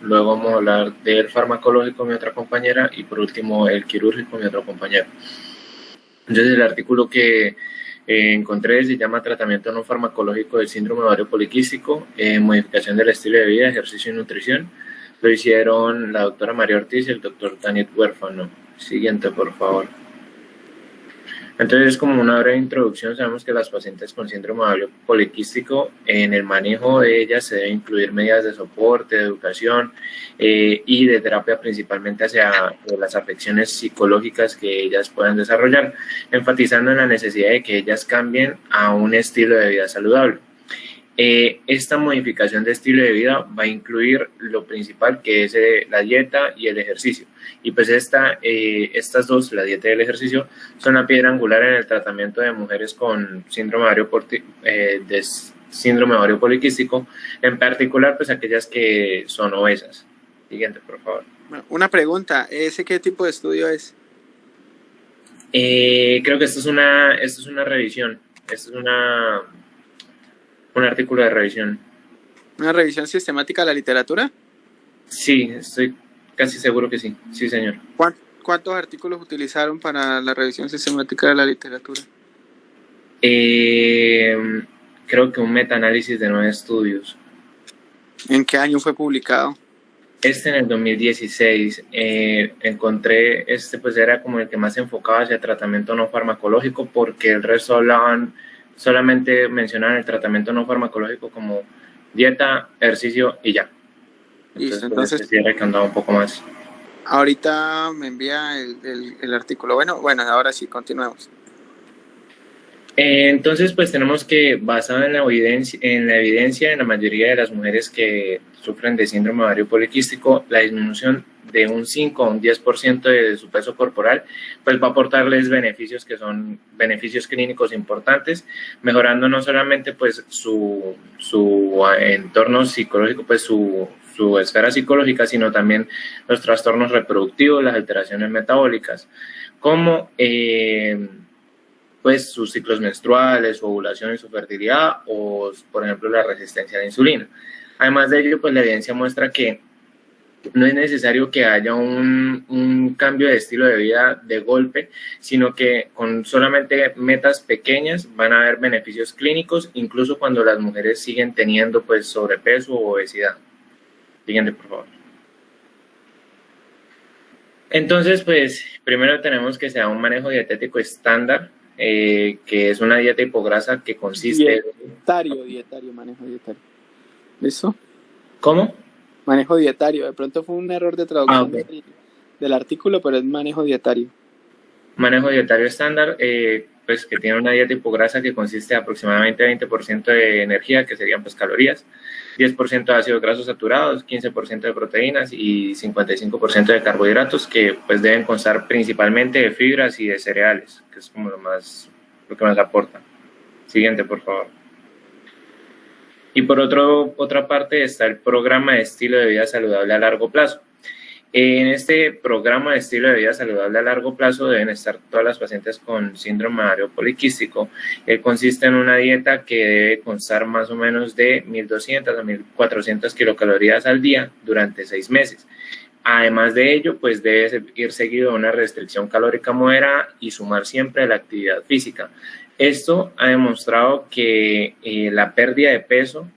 luego vamos a hablar del farmacológico, mi otra compañera, y por último el quirúrgico, mi otro compañero. Entonces el artículo que encontré se llama Tratamiento no farmacológico del síndrome ovario poliquístico, modificación del estilo de vida, ejercicio y nutrición. Lo hicieron la doctora María Ortiz y el doctor Tanit Huérfano. Siguiente, por favor. Entonces, como una breve introducción, sabemos que las pacientes con síndrome ovario poliquístico, en el manejo de ellas se debe incluir medidas de soporte, de educación y de terapia principalmente hacia las afecciones psicológicas que ellas puedan desarrollar, enfatizando en la necesidad de que ellas cambien a un estilo de vida saludable. Esta modificación de estilo de vida va a incluir lo principal, que es la dieta y el ejercicio. Y pues estas dos, la dieta y el ejercicio, son la piedra angular en el tratamiento de mujeres con síndrome ovario poliquístico, en particular pues aquellas que son obesas. Siguiente, por favor. Bueno, una pregunta, ¿ese qué tipo de estudio es? Creo que esto es una revisión. Esto es un artículo de revisión. ¿Una revisión sistemática de la literatura? Sí, estoy casi seguro que sí. Sí, señor. ¿Cuántos artículos utilizaron para la revisión sistemática de la literatura? Creo que un metaanálisis de 9 estudios. ¿En qué año fue publicado? En el 2016. Encontré, pues era como el que más se enfocaba hacia tratamiento no farmacológico, porque el resto solamente mencionaban el tratamiento no farmacológico como dieta, ejercicio y ya. Entonces quisiera que andaba un poco más. Ahorita me envía el artículo. Bueno, ahora sí, continuemos. Entonces, pues tenemos que, basado en la evidencia, en la mayoría de las mujeres que sufren de síndrome ovario poliquístico, la disminución de un 5 a un 10% de su peso corporal, pues va a aportarles beneficios que son beneficios clínicos importantes, mejorando no solamente pues su entorno psicológico, pues su esfera psicológica, sino también los trastornos reproductivos, las alteraciones metabólicas, como pues sus ciclos menstruales, su ovulación y su fertilidad, o por ejemplo la resistencia a la insulina. Además de ello, pues la evidencia muestra que no es necesario que haya un cambio de estilo de vida de golpe, sino que con solamente metas pequeñas van a haber beneficios clínicos, incluso cuando las mujeres siguen teniendo pues sobrepeso o obesidad. Siguiente, por favor. Entonces, pues primero tenemos que sea un manejo dietético estándar, que es una dieta hipograsa que consiste... Manejo dietario. ¿Listo? ¿Cómo? Manejo dietario. De pronto fue un error de traducción del artículo, pero es manejo dietario. Manejo dietario estándar, pues que tiene una dieta hipograsa que consiste aproximadamente 20% de energía, que serían pues calorías, 10% de ácidos grasos saturados, 15% de proteínas y 55% de carbohidratos, que pues deben constar principalmente de fibras y de cereales, que es como lo que más aporta. Siguiente, por favor. Y por otra parte está el programa de estilo de vida saludable a largo plazo. En este programa de estilo de vida saludable a largo plazo deben estar todas las pacientes con síndrome ovario poliquístico. Consiste en una dieta que debe constar más o menos de 1.200 a 1.400 kilocalorías al día durante 6 meses. Además de ello, pues debe ir seguido de una restricción calórica moderada y sumar siempre la actividad física. Esto ha demostrado que la pérdida de peso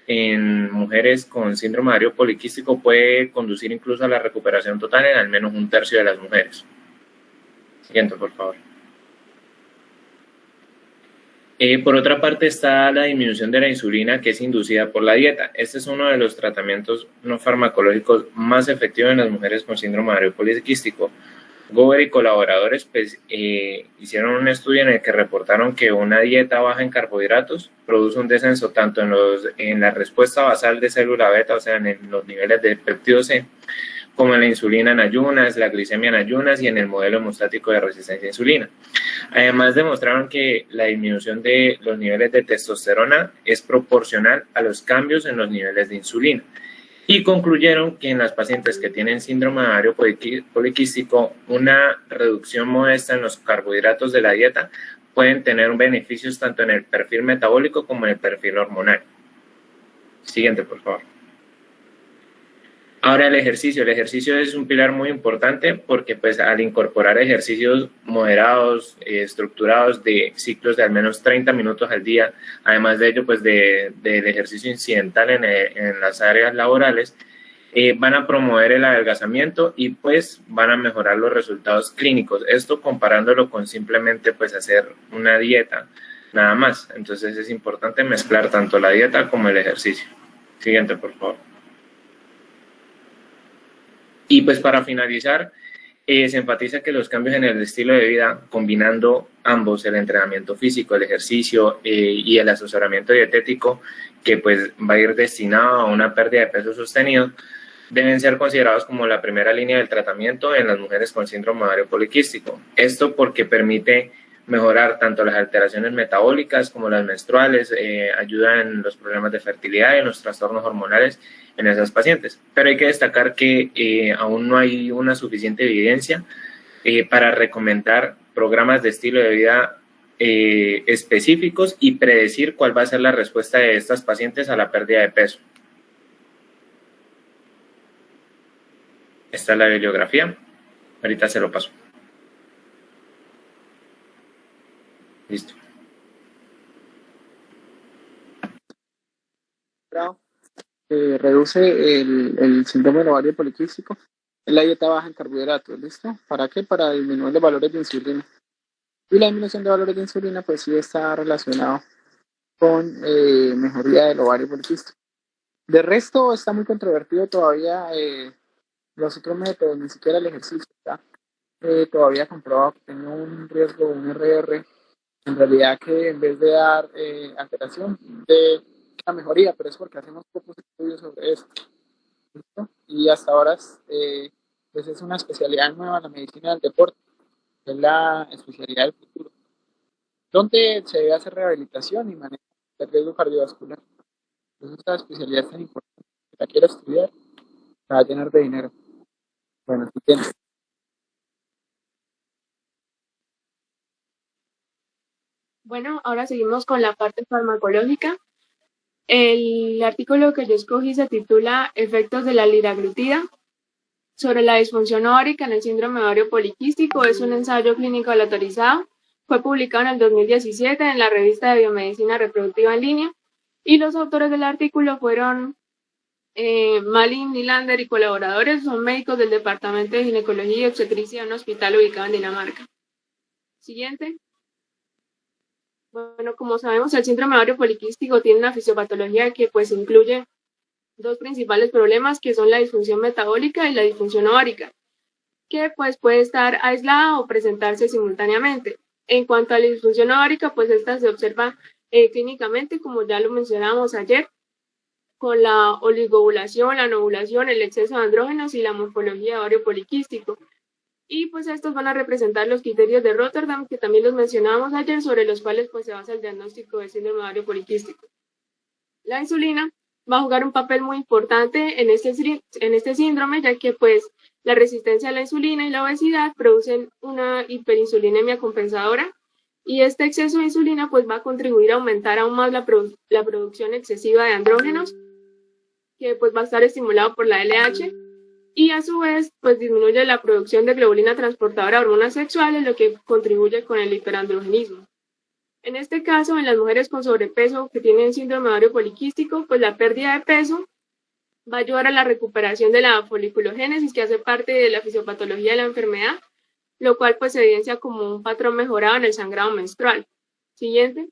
en mujeres con síndrome ovario poliquístico puede conducir incluso a la recuperación total en al menos un tercio de las mujeres. Siguiente, por favor. Por otra parte está la disminución de la insulina, que es inducida por la dieta. Este es uno de los tratamientos no farmacológicos más efectivos en las mujeres con síndrome ovario poliquístico. Gover y colaboradores pues, hicieron un estudio en el que reportaron que una dieta baja en carbohidratos produce un descenso tanto en la respuesta basal de célula beta, o sea, en los niveles de péptido C, como en la insulina en ayunas, la glicemia en ayunas y en el modelo hemostático de resistencia a insulina. Además, demostraron que la disminución de los niveles de testosterona es proporcional a los cambios en los niveles de insulina. Y concluyeron que en las pacientes que tienen síndrome ovario poliquístico, una reducción modesta en los carbohidratos de la dieta pueden tener beneficios tanto en el perfil metabólico como en el perfil hormonal. Siguiente, por favor. Ahora el ejercicio es un pilar muy importante porque pues al incorporar ejercicios moderados, estructurados de ciclos de al menos 30 minutos al día, además de ello pues del ejercicio incidental en las áreas laborales, van a promover el adelgazamiento y pues van a mejorar los resultados clínicos. Esto comparándolo con simplemente pues hacer una dieta, nada más. Entonces es importante mezclar tanto la dieta como el ejercicio. Siguiente, por favor. Y pues para finalizar, se enfatiza que los cambios en el estilo de vida, combinando ambos, el entrenamiento físico, el ejercicio y el asesoramiento dietético, que pues va a ir destinado a una pérdida de peso sostenido, deben ser considerados como la primera línea del tratamiento en las mujeres con síndrome ovario poliquístico. Esto porque permite mejorar tanto las alteraciones metabólicas como las menstruales, ayuda en los problemas de fertilidad y en los trastornos hormonales en esas pacientes. Pero hay que destacar que aún no hay una suficiente evidencia para recomendar programas de estilo de vida específicos y predecir cuál va a ser la respuesta de estas pacientes a la pérdida de peso. Esta es la bibliografía. Ahorita se lo paso. Listo. Reduce el síndrome del ovario poliquístico es la dieta baja en carbohidratos, ¿listo? ¿Para qué? Para disminuir los valores de insulina. Y la disminución de valores de insulina pues sí está relacionado con mejoría del ovario poliquístico. De resto está muy controvertido todavía los otros métodos, ni siquiera el ejercicio está todavía comprobado que tenga un riesgo, un RR, en realidad que en vez de dar alteración de la mejoría, pero es porque hacemos pocos estudios sobre esto. ¿Listo? Y hasta ahora pues es una especialidad nueva en la medicina del deporte, que es la especialidad del futuro, donde se debe hacer rehabilitación y manejo del riesgo cardiovascular. Entonces esta especialidad es tan importante que la quiero estudiar, la va a llenar de dinero. Bueno, siguiente. Bueno, ahora seguimos con la parte farmacológica. El artículo que yo escogí se titula Efectos de la liraglutida sobre la disfunción ovárica en el síndrome ovario poliquístico. Es un ensayo clínico aleatorizado. Fue publicado en el 2017 en la revista de Biomedicina Reproductiva en Línea y los autores del artículo fueron Malin Nylander y colaboradores. Son médicos del Departamento de Ginecología y Obstetricia de un hospital ubicado en Dinamarca. Siguiente. Bueno, como sabemos, el síndrome ovario poliquístico tiene una fisiopatología que pues incluye dos principales problemas, que son la disfunción metabólica y la disfunción ovárica, que pues puede estar aislada o presentarse simultáneamente. En cuanto a la disfunción ovárica, pues esta se observa clínicamente, como ya lo mencionamos ayer, con la oligoovulación, la anovulación, el exceso de andrógenos y la morfología de ovario poliquístico. Y pues estos van a representar los criterios de Rotterdam, que también los mencionábamos ayer, sobre los cuales pues se basa el diagnóstico del síndrome ovario poliquístico. La insulina va a jugar un papel muy importante en este síndrome, ya que pues la resistencia a la insulina y la obesidad producen una hiperinsulinemia compensadora, y este exceso de insulina pues va a contribuir a aumentar aún más la producción excesiva de andrógenos, que pues va a estar estimulado por la LH, y a su vez pues disminuye la producción de globulina transportadora de hormonas sexuales, lo que contribuye con el hiperandrogenismo. En este caso, en las mujeres con sobrepeso que tienen síndrome ovario poliquístico, pues la pérdida de peso va a ayudar a la recuperación de la foliculogénesis, que hace parte de la fisiopatología de la enfermedad, lo cual pues se evidencia como un patrón mejorado en el sangrado menstrual. Siguiente.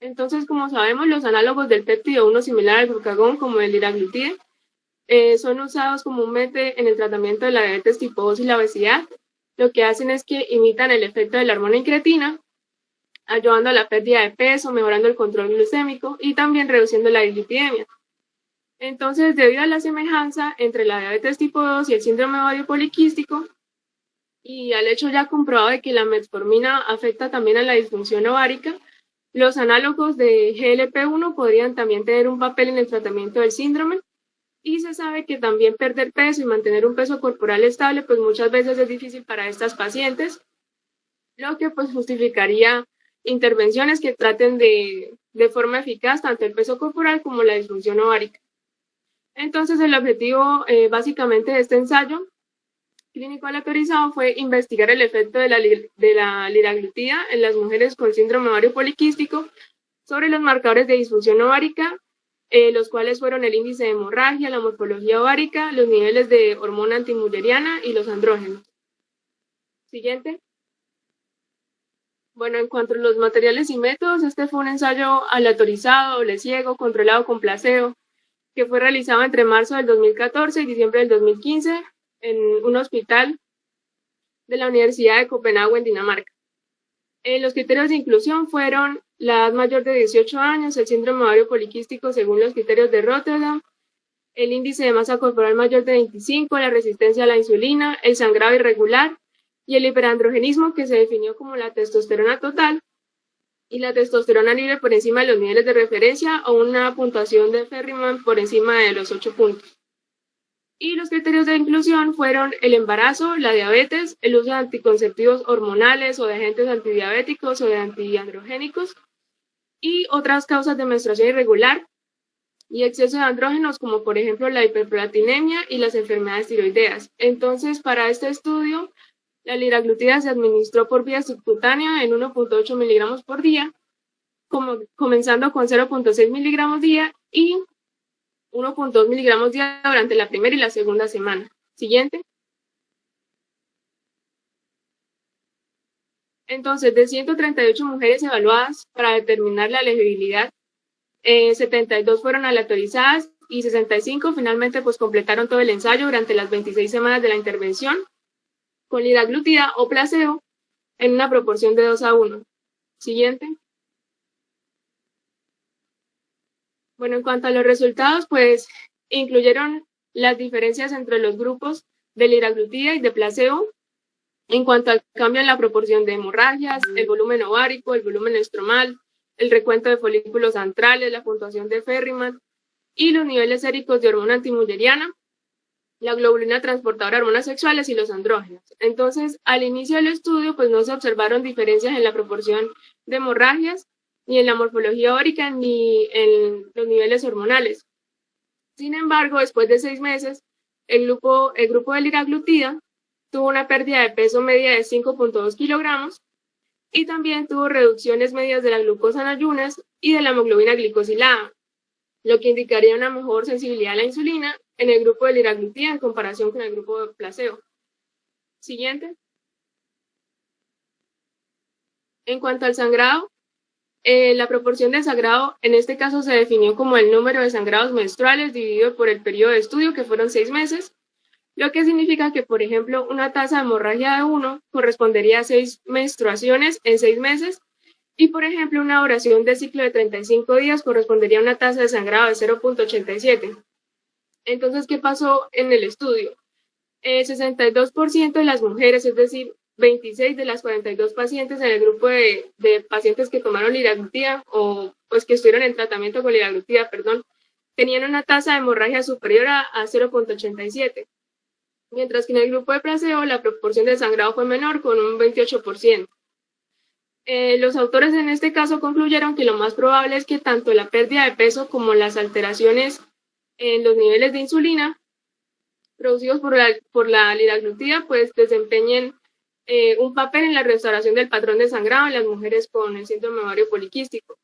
Entonces, como sabemos, los análogos del péptido 1 similar al glucagón, como el liraglutide, son usados comúnmente en el tratamiento de la diabetes tipo 2 y la obesidad. Lo que hacen es que imitan el efecto de la hormona incretina, ayudando a la pérdida de peso, mejorando el control glucémico y también reduciendo la dislipidemia. Entonces, debido a la semejanza entre la diabetes tipo 2 y el síndrome ovario poliquístico, y al hecho ya comprobado de que la metformina afecta también a la disfunción ovárica, los análogos de GLP-1 podrían también tener un papel en el tratamiento del síndrome, y se sabe que también perder peso y mantener un peso corporal estable pues muchas veces es difícil para estas pacientes, lo que pues justificaría intervenciones que traten de forma eficaz tanto el peso corporal como la disfunción ovárica. Entonces, el objetivo básicamente de este ensayo clínico aleatorizado fue investigar el efecto de la liraglutida en las mujeres con síndrome ovario poliquístico sobre los marcadores de disfunción ovárica, los cuales fueron el índice de hemorragia, la morfología ovárica, los niveles de hormona antimulleriana y los andrógenos. Siguiente. Bueno, en cuanto a los materiales y métodos, este fue un ensayo aleatorizado, doble ciego, controlado con placebo, que fue realizado entre marzo del 2014 y diciembre del 2015 en un hospital de la Universidad de Copenhague en Dinamarca. Los criterios de inclusión fueron la edad mayor de 18 años, el síndrome ovario poliquístico según los criterios de Rotterdam, el índice de masa corporal mayor de 25, la resistencia a la insulina, el sangrado irregular y el hiperandrogenismo, que se definió como la testosterona total y la testosterona libre por encima de los niveles de referencia o una puntuación de Ferriman por encima de los 8 puntos. Y los criterios de inclusión fueron el embarazo, la diabetes, el uso de anticonceptivos hormonales o de agentes antidiabéticos o de antiandrogénicos y otras causas de menstruación irregular y exceso de andrógenos, como por ejemplo la hiperprolactinemia y las enfermedades tiroideas. Entonces, para este estudio, la liraglutida se administró por vía subcutánea en 1.8 miligramos por día, comenzando con 0.6 miligramos día y 1.2 miligramos día durante la primera y la segunda semana. Siguiente. Entonces, de 138 mujeres evaluadas para determinar la elegibilidad, 72 fueron aleatorizadas y 65 finalmente pues completaron todo el ensayo durante las 26 semanas de la intervención con liraglutida o placebo en una proporción de 2:1. Siguiente. Bueno, en cuanto a los resultados, pues incluyeron las diferencias entre los grupos de liraglutida y de placebo en cuanto al cambio en la proporción de hemorragias, el volumen ovárico, el volumen estromal, el recuento de folículos antrales, la puntuación de Ferriman y los niveles séricos de hormona antimulleriana, la globulina transportadora de hormonas sexuales y los andrógenos. Entonces, al inicio del estudio, pues no se observaron diferencias en la proporción de hemorragias, ni en la morfología ovárica, ni en los niveles hormonales. Sin embargo, después de 6 meses, el grupo de liraglutida tuvo una pérdida de peso media de 5.2 kilogramos y también tuvo reducciones medias de la glucosa en ayunas y de la hemoglobina glicosilada, lo que indicaría una mejor sensibilidad a la insulina en el grupo de liraglutida en comparación con el grupo de placebo. Siguiente. En cuanto al sangrado, la proporción de sangrado en este caso se definió como el número de sangrados menstruales dividido por el periodo de estudio, que fueron 6 meses, lo que significa que, por ejemplo, una tasa de hemorragia de 1 correspondería a 6 menstruaciones en 6 meses, y, por ejemplo, una duración de ciclo de 35 días correspondería a una tasa de sangrado de 0.87. Entonces, ¿qué pasó en el estudio? 62% de las mujeres, es decir, 26 de las 42 pacientes en el grupo de pacientes que tomaron liraglutida o pues que estuvieron en tratamiento con liraglutida, tenían una tasa de hemorragia superior a 0.87. Mientras que en el grupo de placebo la proporción de sangrado fue menor, con un 28%. Los autores en este caso concluyeron que lo más probable es que tanto la pérdida de peso como las alteraciones en los niveles de insulina producidos por la liraglutida pues desempeñen un papel en la restauración del patrón de sangrado en las mujeres con el síndrome ovario poliquístico.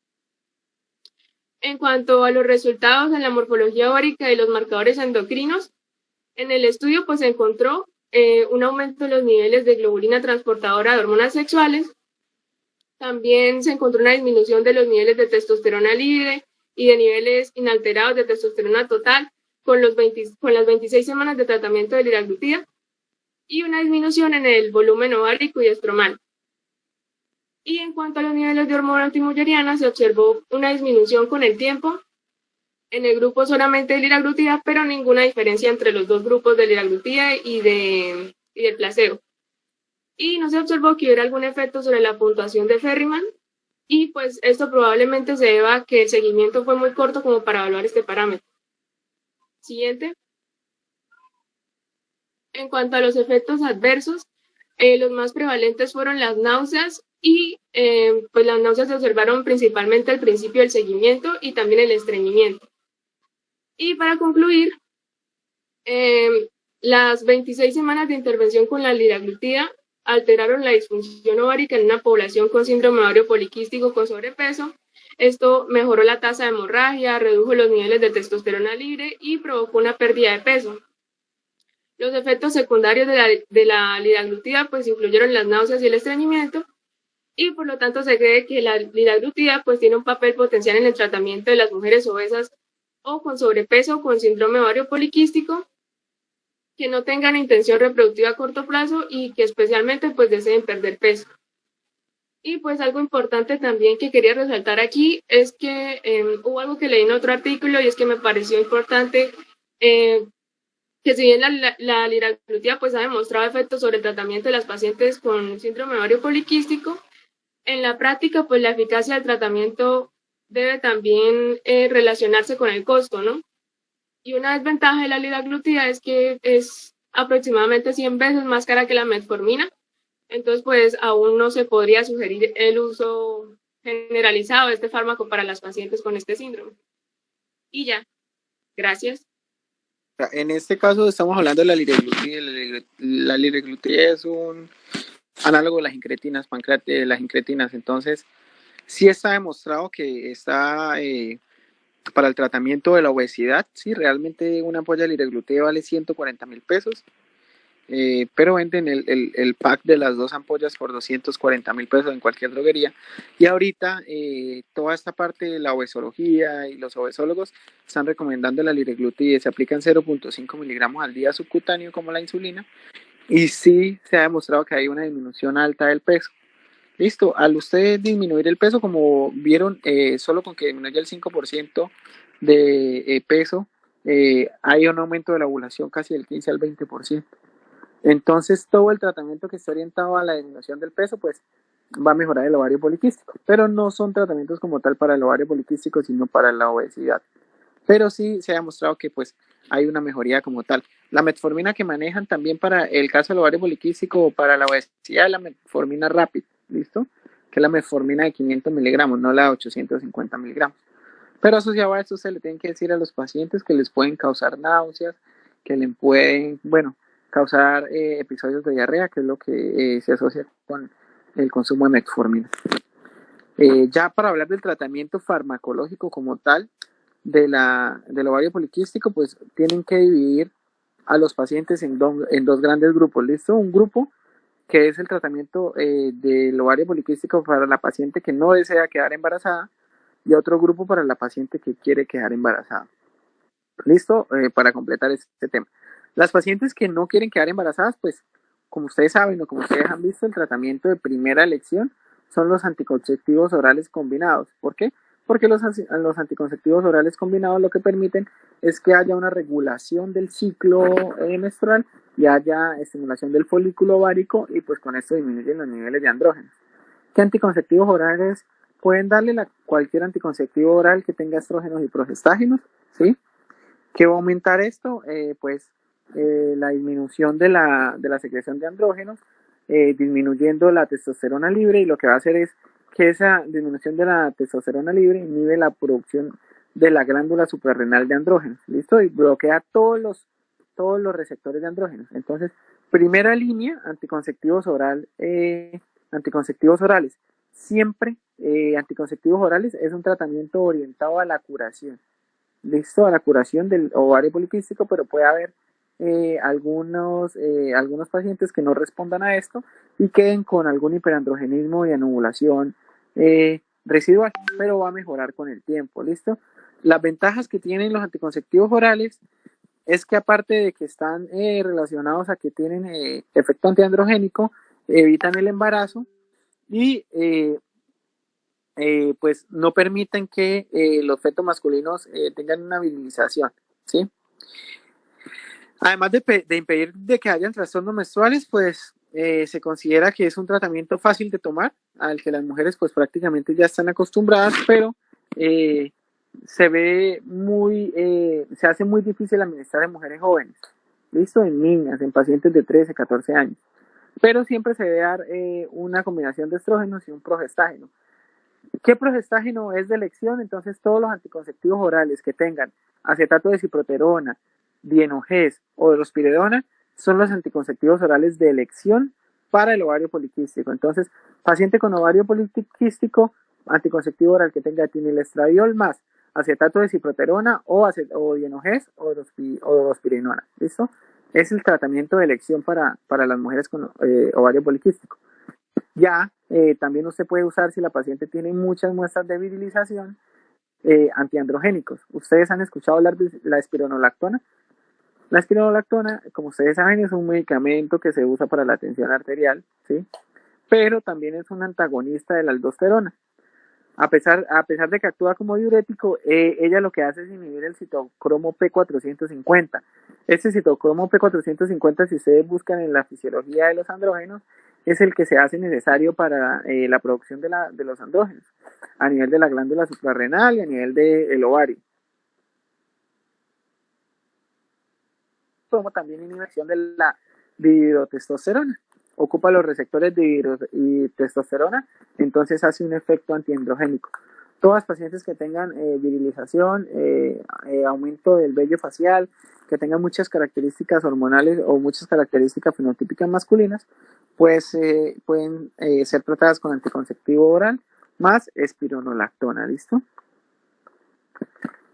En cuanto a los resultados en la morfología ovárica y los marcadores endocrinos, en el estudio pues se encontró un aumento en los niveles de globulina transportadora de hormonas sexuales. También se encontró una disminución de los niveles de testosterona libre y de niveles inalterados de testosterona total con las 26 semanas de tratamiento de liraglutida y una disminución en el volumen ovárico y estromal. Y en cuanto a los niveles de hormona antimulleriana, se observó una disminución con el tiempo en el grupo solamente de liraglutida, pero ninguna diferencia entre los dos grupos de liraglutida y del placebo. Y no se observó que hubiera algún efecto sobre la puntuación de Ferriman, y pues esto probablemente se deba a que el seguimiento fue muy corto como para evaluar este parámetro. Siguiente. En cuanto a los efectos adversos, los más prevalentes fueron las náuseas, y pues las náuseas se observaron principalmente al principio del seguimiento y también el estreñimiento. Y para concluir, las 26 semanas de intervención con la liraglutida alteraron la disfunción ovárica en una población con síndrome ovario poliquístico con sobrepeso. Esto mejoró la tasa de hemorragia, redujo los niveles de testosterona libre y provocó una pérdida de peso. Los efectos secundarios de la liraglutida pues incluyeron las náuseas y el estreñimiento, y por lo tanto se cree que la liraglutida pues tiene un papel potencial en el tratamiento de las mujeres obesas o con sobrepeso o con síndrome ovario poliquístico que no tengan intención reproductiva a corto plazo y que especialmente pues deseen perder peso. Y pues algo importante también que quería resaltar aquí es que hubo algo que leí en otro artículo y es que me pareció importante que si bien la liraglutida pues ha demostrado efectos sobre el tratamiento de las pacientes con síndrome ovario poliquístico, en la práctica pues la eficacia del tratamiento debe también relacionarse con el costo, ¿no? Y una desventaja de la liraglutida es que es aproximadamente 100 veces más cara que la metformina. Entonces, pues aún no se podría sugerir el uso generalizado de este fármaco para las pacientes con este síndrome. Y ya, gracias. En este caso estamos hablando de la liraglutida. La liraglutida es un análogo de las incretinas, de las incretinas. Entonces, sí está demostrado que está para el tratamiento de la obesidad. Sí, realmente una ampolla de liraglutida vale 140.000 pesos. Pero venden el pack de las 2 ampollas por 240.000 pesos en cualquier droguería. Y ahorita toda esta parte de la obesología y los obesólogos están recomendando la liraglutida. Se aplican 0.5 miligramos al día subcutáneo como la insulina, y sí se ha demostrado que hay una disminución alta del peso. Listo, al usted disminuir el peso, como vieron, solo con que disminuya el 5% de peso, hay un aumento de la ovulación casi del 15 al 20%. Entonces, todo el tratamiento que está orientado a la disminución del peso, pues va a mejorar el ovario poliquístico. Pero no son tratamientos como tal para el ovario poliquístico, sino para la obesidad. Pero sí se ha demostrado que pues hay una mejoría como tal. La metformina que manejan también para el caso del ovario poliquístico o para la obesidad es la metformina rápida, ¿listo? Que es la metformina de 500 miligramos, no la de 850 miligramos. Pero asociado a esto se le tienen que decir a los pacientes que les pueden causar náuseas, que les pueden, causar episodios de diarrea, que es lo que se asocia con el consumo de metformina. Ya para hablar del tratamiento farmacológico como tal del ovario poliquístico, pues tienen que dividir a los pacientes en dos grandes grupos, ¿listo? Un grupo que es el tratamiento del ovario poliquístico para la paciente que no desea quedar embarazada, y otro grupo para la paciente que quiere quedar embarazada. ¿Listo? Para completar este tema. Las pacientes que no quieren quedar embarazadas, pues como ustedes saben o como ustedes han visto, el tratamiento de primera elección son los anticonceptivos orales combinados. ¿Por qué? Porque los anticonceptivos orales combinados lo que permiten es que haya una regulación del ciclo menstrual y haya estimulación del folículo ovárico, y pues con esto disminuyen los niveles de andrógenos. ¿Qué anticonceptivos orales pueden darle? Cualquier anticonceptivo oral que tenga estrógenos y progestágenos, ¿sí? ¿Qué va a aumentar esto? La disminución de la secreción de andrógenos, disminuyendo la testosterona libre, y lo que va a hacer es que esa disminución de la testosterona libre inhibe la producción de la glándula suprarrenal de andrógenos, ¿listo? Y bloquea todos los receptores de andrógenos. Entonces, primera línea, anticonceptivos orales. Siempre anticonceptivos orales es un tratamiento orientado a la curación, ¿listo? A la curación del ovario poliquístico, pero puede haber algunos pacientes que no respondan a esto y queden con algún hiperandrogenismo y anovulación residual, pero va a mejorar con el tiempo, ¿listo? Las ventajas que tienen los anticonceptivos orales es que, aparte de que están relacionados a que tienen efecto antiandrogénico, evitan el embarazo y pues no permiten que los fetos masculinos tengan una virilización, ¿sí? Además de impedir de que hayan trastornos menstruales, pues se considera que es un tratamiento fácil de tomar, al que las mujeres pues prácticamente ya están acostumbradas, pero se hace muy difícil administrar en mujeres jóvenes, ¿listo? En niñas, en pacientes de 13, 14 años. pero siempre se debe dar una combinación de estrógenos y un progestágeno. ¿Qué progestágeno es de elección? Entonces todos los anticonceptivos orales que tengan acetato de ciproterona, dienogés o drospiredona son los anticonceptivos orales de elección para el ovario poliquístico. Entonces, paciente con ovario poliquístico, anticonceptivo oral que tenga etinilestradiol más acetato de ciproterona o dienogés o drospirenona. ¿Listo? Es el tratamiento de elección para las mujeres con ovario poliquístico. Ya también usted puede usar, si la paciente tiene muchas muestras de virilización, antiandrogénicos. ¿Ustedes han escuchado hablar de la espironolactona? La espironolactona, como ustedes saben, es un medicamento que se usa para la tensión arterial, ¿sí? Pero también es un antagonista de la aldosterona. A pesar de que actúa como diurético, ella lo que hace es inhibir el citocromo P450. Este citocromo P450, si ustedes buscan en la fisiología de los andrógenos, es el que se hace necesario para la producción de los andrógenos, a nivel de la glándula suprarrenal y a nivel del ovario. Como también inhibición de la dihidrotestosterona. Ocupa los receptores de testosterona, entonces hace un efecto antiandrogénico. Todas las pacientes que tengan virilización, aumento del vello facial, que tengan muchas características hormonales o muchas características fenotípicas masculinas, pues pueden ser tratadas con anticonceptivo oral más espironolactona, ¿listo?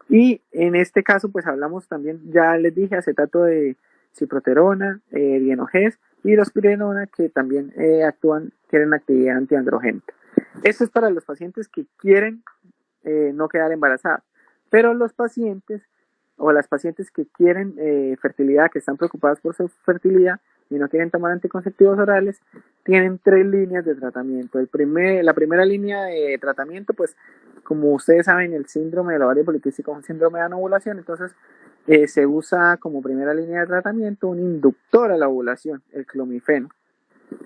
Y en este caso, pues hablamos también, ya les dije, acetato de ciproterona, dienogés y drospirenona, que también tienen actividad antiandrogénica. Esto es para los pacientes que quieren no quedar embarazadas, pero los pacientes o las pacientes que quieren fertilidad, que están preocupadas por su fertilidad y no quieren tomar anticonceptivos orales, tienen 3 líneas de tratamiento. La primera línea de tratamiento, pues como ustedes saben, el síndrome del ovario poliquístico es un síndrome de anovulación, entonces se usa como primera línea de tratamiento un inductor a la ovulación, el clomifeno.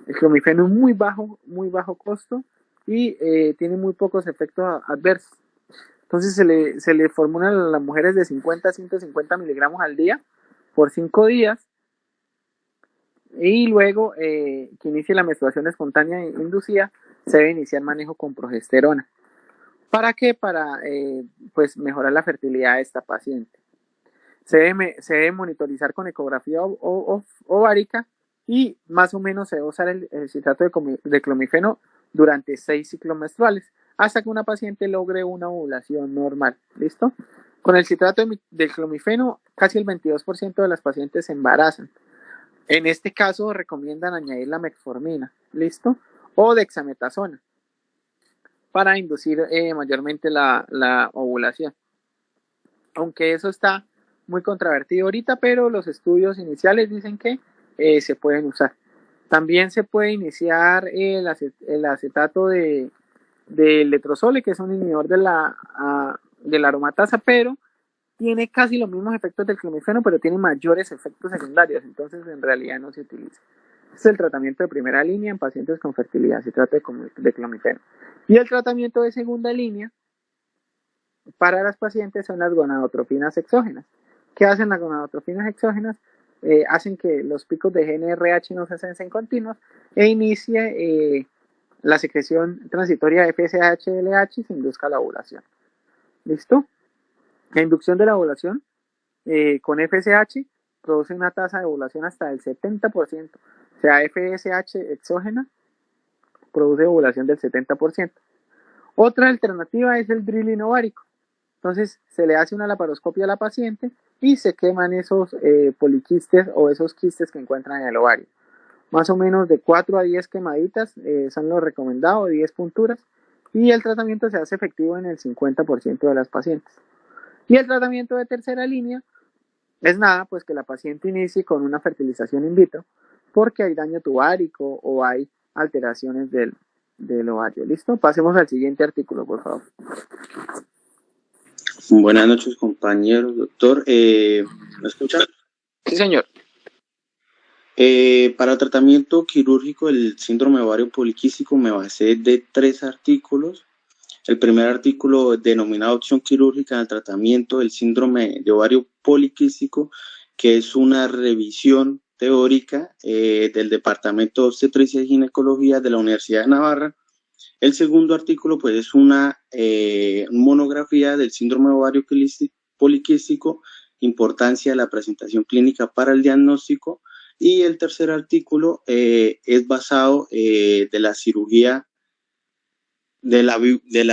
El clomifeno es muy bajo costo y tiene muy pocos efectos adversos. Entonces se le formulan a las mujeres de 50 a 150 miligramos al día por 5 días y luego que inicie la menstruación espontánea inducida se debe iniciar manejo con progesterona. ¿Para qué? Para pues mejorar la fertilidad de esta paciente. Se debe monitorizar con ecografía ovárica y más o menos se debe usar el citrato de clomifeno durante 6 ciclos menstruales hasta que una paciente logre una ovulación normal. ¿Listo? Con el citrato de clomifeno casi el 22% de las pacientes se embarazan. En este caso recomiendan añadir la metformina. ¿Listo? O dexametasona para inducir mayormente la ovulación. Aunque eso está muy controvertido ahorita, pero los estudios iniciales dicen que se pueden usar. También se puede iniciar el acetato de letrozole, que es un inhibidor de la aromatasa, pero tiene casi los mismos efectos del clomifeno, pero tiene mayores efectos secundarios, entonces en realidad no se utiliza. Este es el tratamiento de primera línea en pacientes con fertilidad, se trata de clomifeno. Y el tratamiento de segunda línea para las pacientes son las gonadotrofinas exógenas. ¿Qué hacen las gonadotrofinas exógenas? Hacen que los picos de GnRH no se hacen continuos e inicie la secreción transitoria de FSH-LH y se induzca la ovulación. ¿Listo? La inducción de la ovulación con FSH produce una tasa de ovulación hasta del 70%. O sea, FSH exógena produce ovulación del 70%. Otra alternativa es el drilling ovárico. Entonces se le hace una laparoscopia a la paciente y se queman esos poliquistes o esos quistes que encuentran en el ovario. Más o menos de 4 a 10 quemaditas son lo recomendado, 10 punturas, y el tratamiento se hace efectivo en el 50% de las pacientes. Y el tratamiento de tercera línea es nada, pues que la paciente inicie con una fertilización in vitro porque hay daño tubaríco o hay alteraciones del ovario. ¿Listo? Pasemos al siguiente artículo, por favor. Buenas noches, compañeros, doctor. ¿Me escuchan? Sí, señor. Para el tratamiento quirúrgico del síndrome de ovario poliquístico me basé de 3 artículos. El primer artículo denominado opción quirúrgica en el tratamiento del síndrome de ovario poliquístico, que es una revisión teórica del Departamento de Obstetricia y Ginecología de la Universidad de Navarra. El segundo artículo pues es una monografía del síndrome de ovario poliquístico, importancia de la presentación clínica para el diagnóstico, y el tercer artículo es basado de la cirugía de la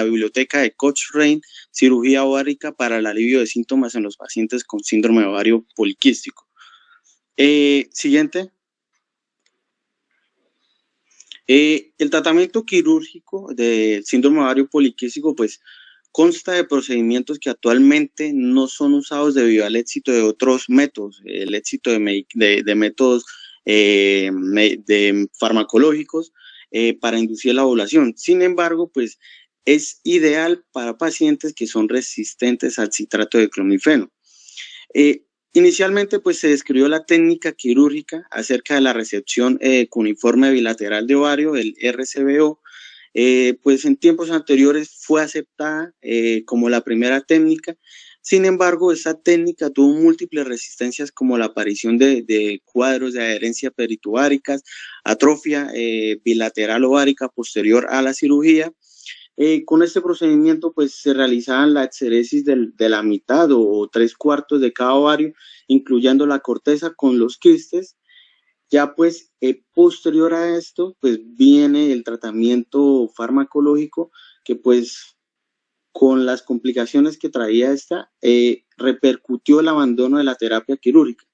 biblioteca de Cochrane, cirugía ovárica para el alivio de síntomas en los pacientes con síndrome de ovario poliquístico. Siguiente. El tratamiento quirúrgico del síndrome ovario poliquístico pues consta de procedimientos que actualmente no son usados debido al éxito de otros métodos, el éxito de métodos de farmacológicos para inducir la ovulación. Sin embargo, pues es ideal para pacientes que son resistentes al citrato de clomifeno. Inicialmente, pues se describió la técnica quirúrgica acerca de la resección cuneiforme bilateral de ovario, el RCBO. Pues en tiempos anteriores fue aceptada como la primera técnica. Sin embargo, esta técnica tuvo múltiples resistencias como la aparición de cuadros de adherencia peritubáricas, atrofia bilateral ovárica posterior a la cirugía. Con este procedimiento pues se realizaban la exéresis de la mitad o 3/4 de cada ovario, incluyendo la corteza con los quistes. Ya pues posterior a esto pues viene el tratamiento farmacológico que pues con las complicaciones que traía esta repercutió el abandono de la terapia quirúrgica.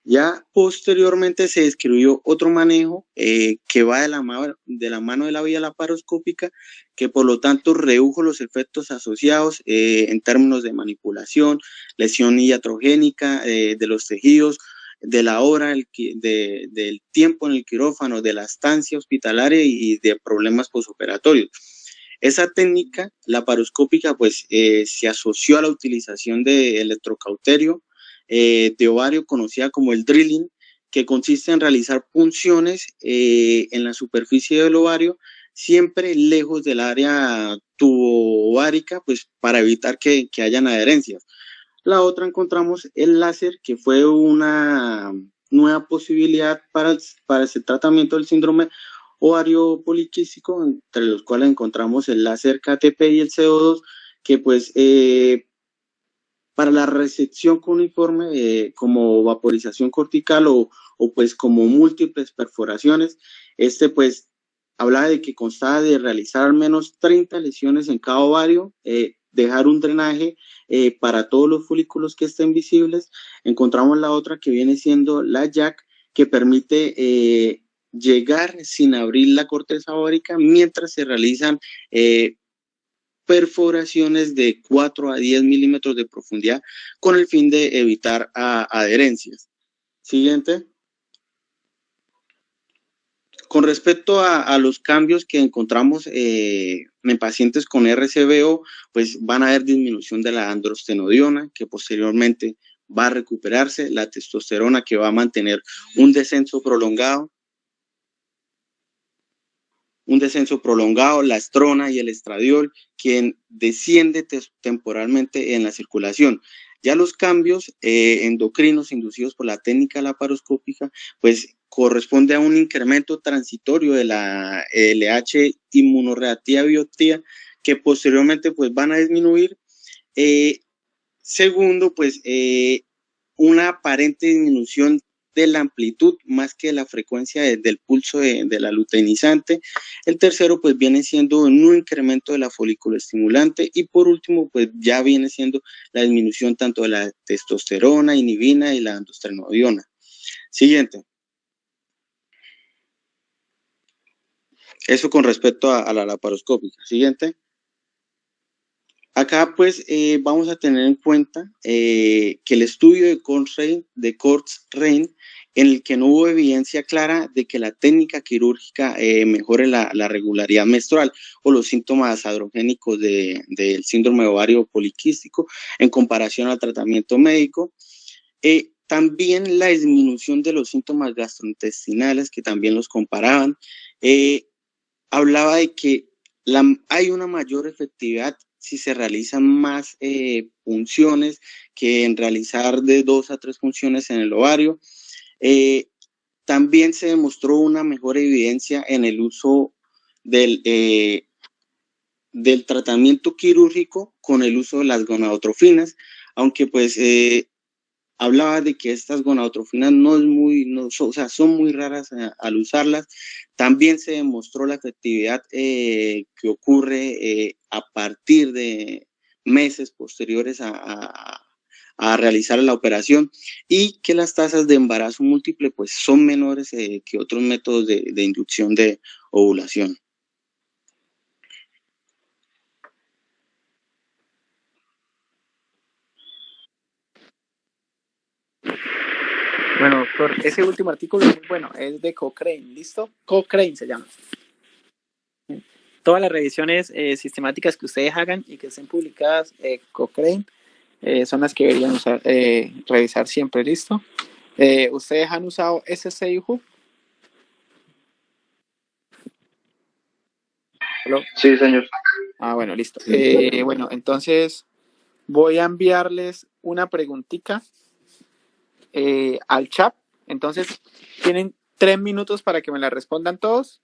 Ya posteriormente se describió otro manejo que va de la mano de la vía laparoscópica, que por lo tanto redujo los efectos asociados en términos de manipulación, lesión iatrogénica de los tejidos, de la hora, del tiempo en el quirófano, de la estancia hospitalaria y de problemas posoperatorios. Esa técnica laparoscópica pues se asoció a la utilización de electrocauterio de ovario conocida como el drilling, que consiste en realizar punciones en la superficie del ovario, siempre lejos del área tubo-ovárica, pues para evitar que hayan adherencias. La otra encontramos el láser, que fue una nueva posibilidad para ese tratamiento del síndrome ovario poliquístico, entre los cuales encontramos el láser KTP y el CO2, que pues para la resección cuneiforme como vaporización cortical o pues como múltiples perforaciones, pues hablaba de que constaba de realizar al menos 30 lesiones en cada ovario, dejar un drenaje para todos los folículos que estén visibles. Encontramos la otra que viene siendo la JAK, que permite llegar sin abrir la corteza ovárica mientras se realizan perforaciones de 4 a 10 milímetros de profundidad con el fin de evitar adherencias. Siguiente. Con respecto a los cambios que encontramos en pacientes con RCBO, pues van a haber disminución de la androstenodiona, que posteriormente va a recuperarse, la testosterona, que va a mantener un descenso prolongado, la estrona y el estradiol, quien desciende temporalmente en la circulación. Ya los cambios endocrinos inducidos por la técnica laparoscópica, pues corresponde a un incremento transitorio de la LH inmunoreactiva biopsia, que posteriormente pues van a disminuir. Segundo, pues una aparente disminución de la amplitud más que de la frecuencia del pulso de la luteinizante. El tercero pues viene siendo un incremento de la folículo estimulante, y por último pues ya viene siendo la disminución tanto de la testosterona, inhibina y la androstenodiona. Siguiente. Eso con respecto a la laparoscópica. Siguiente. Acá pues vamos a tener en cuenta que el estudio de Cochrane, en el que no hubo evidencia clara de que la técnica quirúrgica mejore la regularidad menstrual o los síntomas androgénicos del síndrome ovario poliquístico en comparación al tratamiento médico. También la disminución de los síntomas gastrointestinales, que también los comparaban, hablaba de que hay una mayor efectividad si se realizan más punciones que en realizar de 2 a 3 punciones en el ovario. también se demostró una mejor evidencia en el uso del tratamiento quirúrgico con el uso de las gonadotrofinas, aunque pues hablaba de que estas gonadotrofinas o sea, son muy raras al usarlas. También se demostró la efectividad que ocurre a partir de meses posteriores a realizar la operación, y que las tasas de embarazo múltiple pues son menores que otros métodos de inducción de ovulación. Bueno, doctor, ese último artículo es muy bueno, es de Cochrane, ¿listo? Cochrane se llama. Todas las revisiones sistemáticas que ustedes hagan y que estén publicadas, Cochrane, son las que deberían revisar siempre, ¿listo? ¿Ustedes han usado SCIHU? ¿Hello? Sí, señor. Ah, bueno, listo. Bueno, entonces voy a enviarles una preguntita al chat. Entonces, tienen 3 minutos para que me la respondan todos.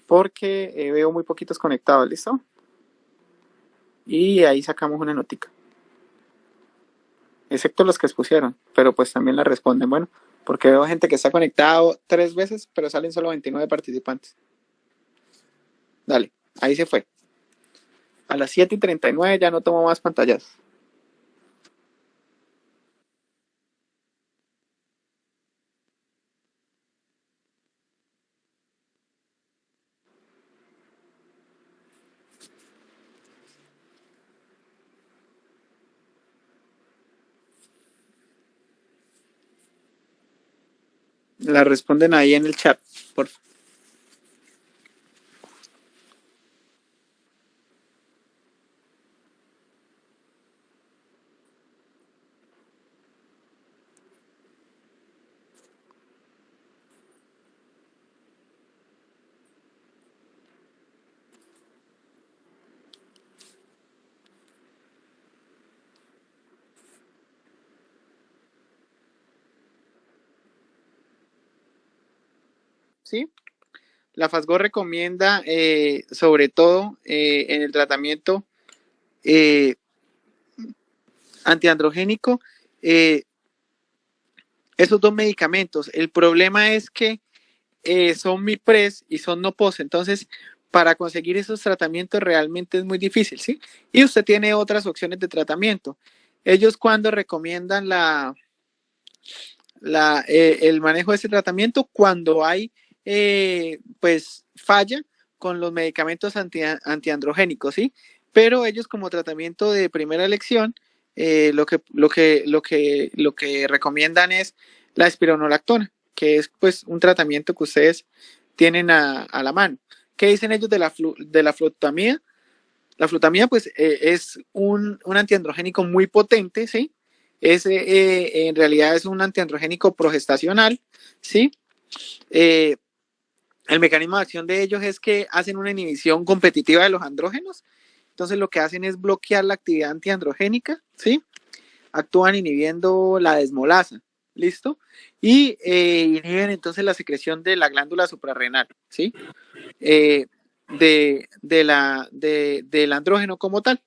Porque veo muy poquitos conectados, ¿listo? Y ahí sacamos una notica. Excepto los que expusieron, pero pues también la responden. Bueno, porque veo gente que está conectado 3 veces, pero salen solo 29 participantes. Dale, ahí se fue. A las 7:39 ya no tomo más pantallas. La responden ahí en el chat, por favor. ¿Sí? La FASGO recomienda, sobre todo en el tratamiento antiandrogénico, esos 2 medicamentos. El problema es que son MIPRES y son NOPOS, entonces para conseguir esos tratamientos realmente es muy difícil, ¿sí? Y usted tiene otras opciones de tratamiento. Ellos cuando recomiendan el manejo de ese tratamiento, cuando hay pues falla con los medicamentos antiandrogénicos, ¿sí? Pero ellos como tratamiento de primera elección, lo que recomiendan es la espironolactona, que es pues un tratamiento que ustedes tienen a la mano. ¿Qué dicen ellos de la flutamida? La flutamida pues es un antiandrogénico muy potente, ¿sí? En realidad es un antiandrogénico progestacional, ¿sí? El mecanismo de acción de ellos es que hacen una inhibición competitiva de los andrógenos. Entonces lo que hacen es bloquear la actividad antiandrogénica, ¿sí? Actúan inhibiendo la desmolasa, ¿listo? Y inhiben entonces la secreción de la glándula suprarrenal, ¿sí? Del andrógeno como tal.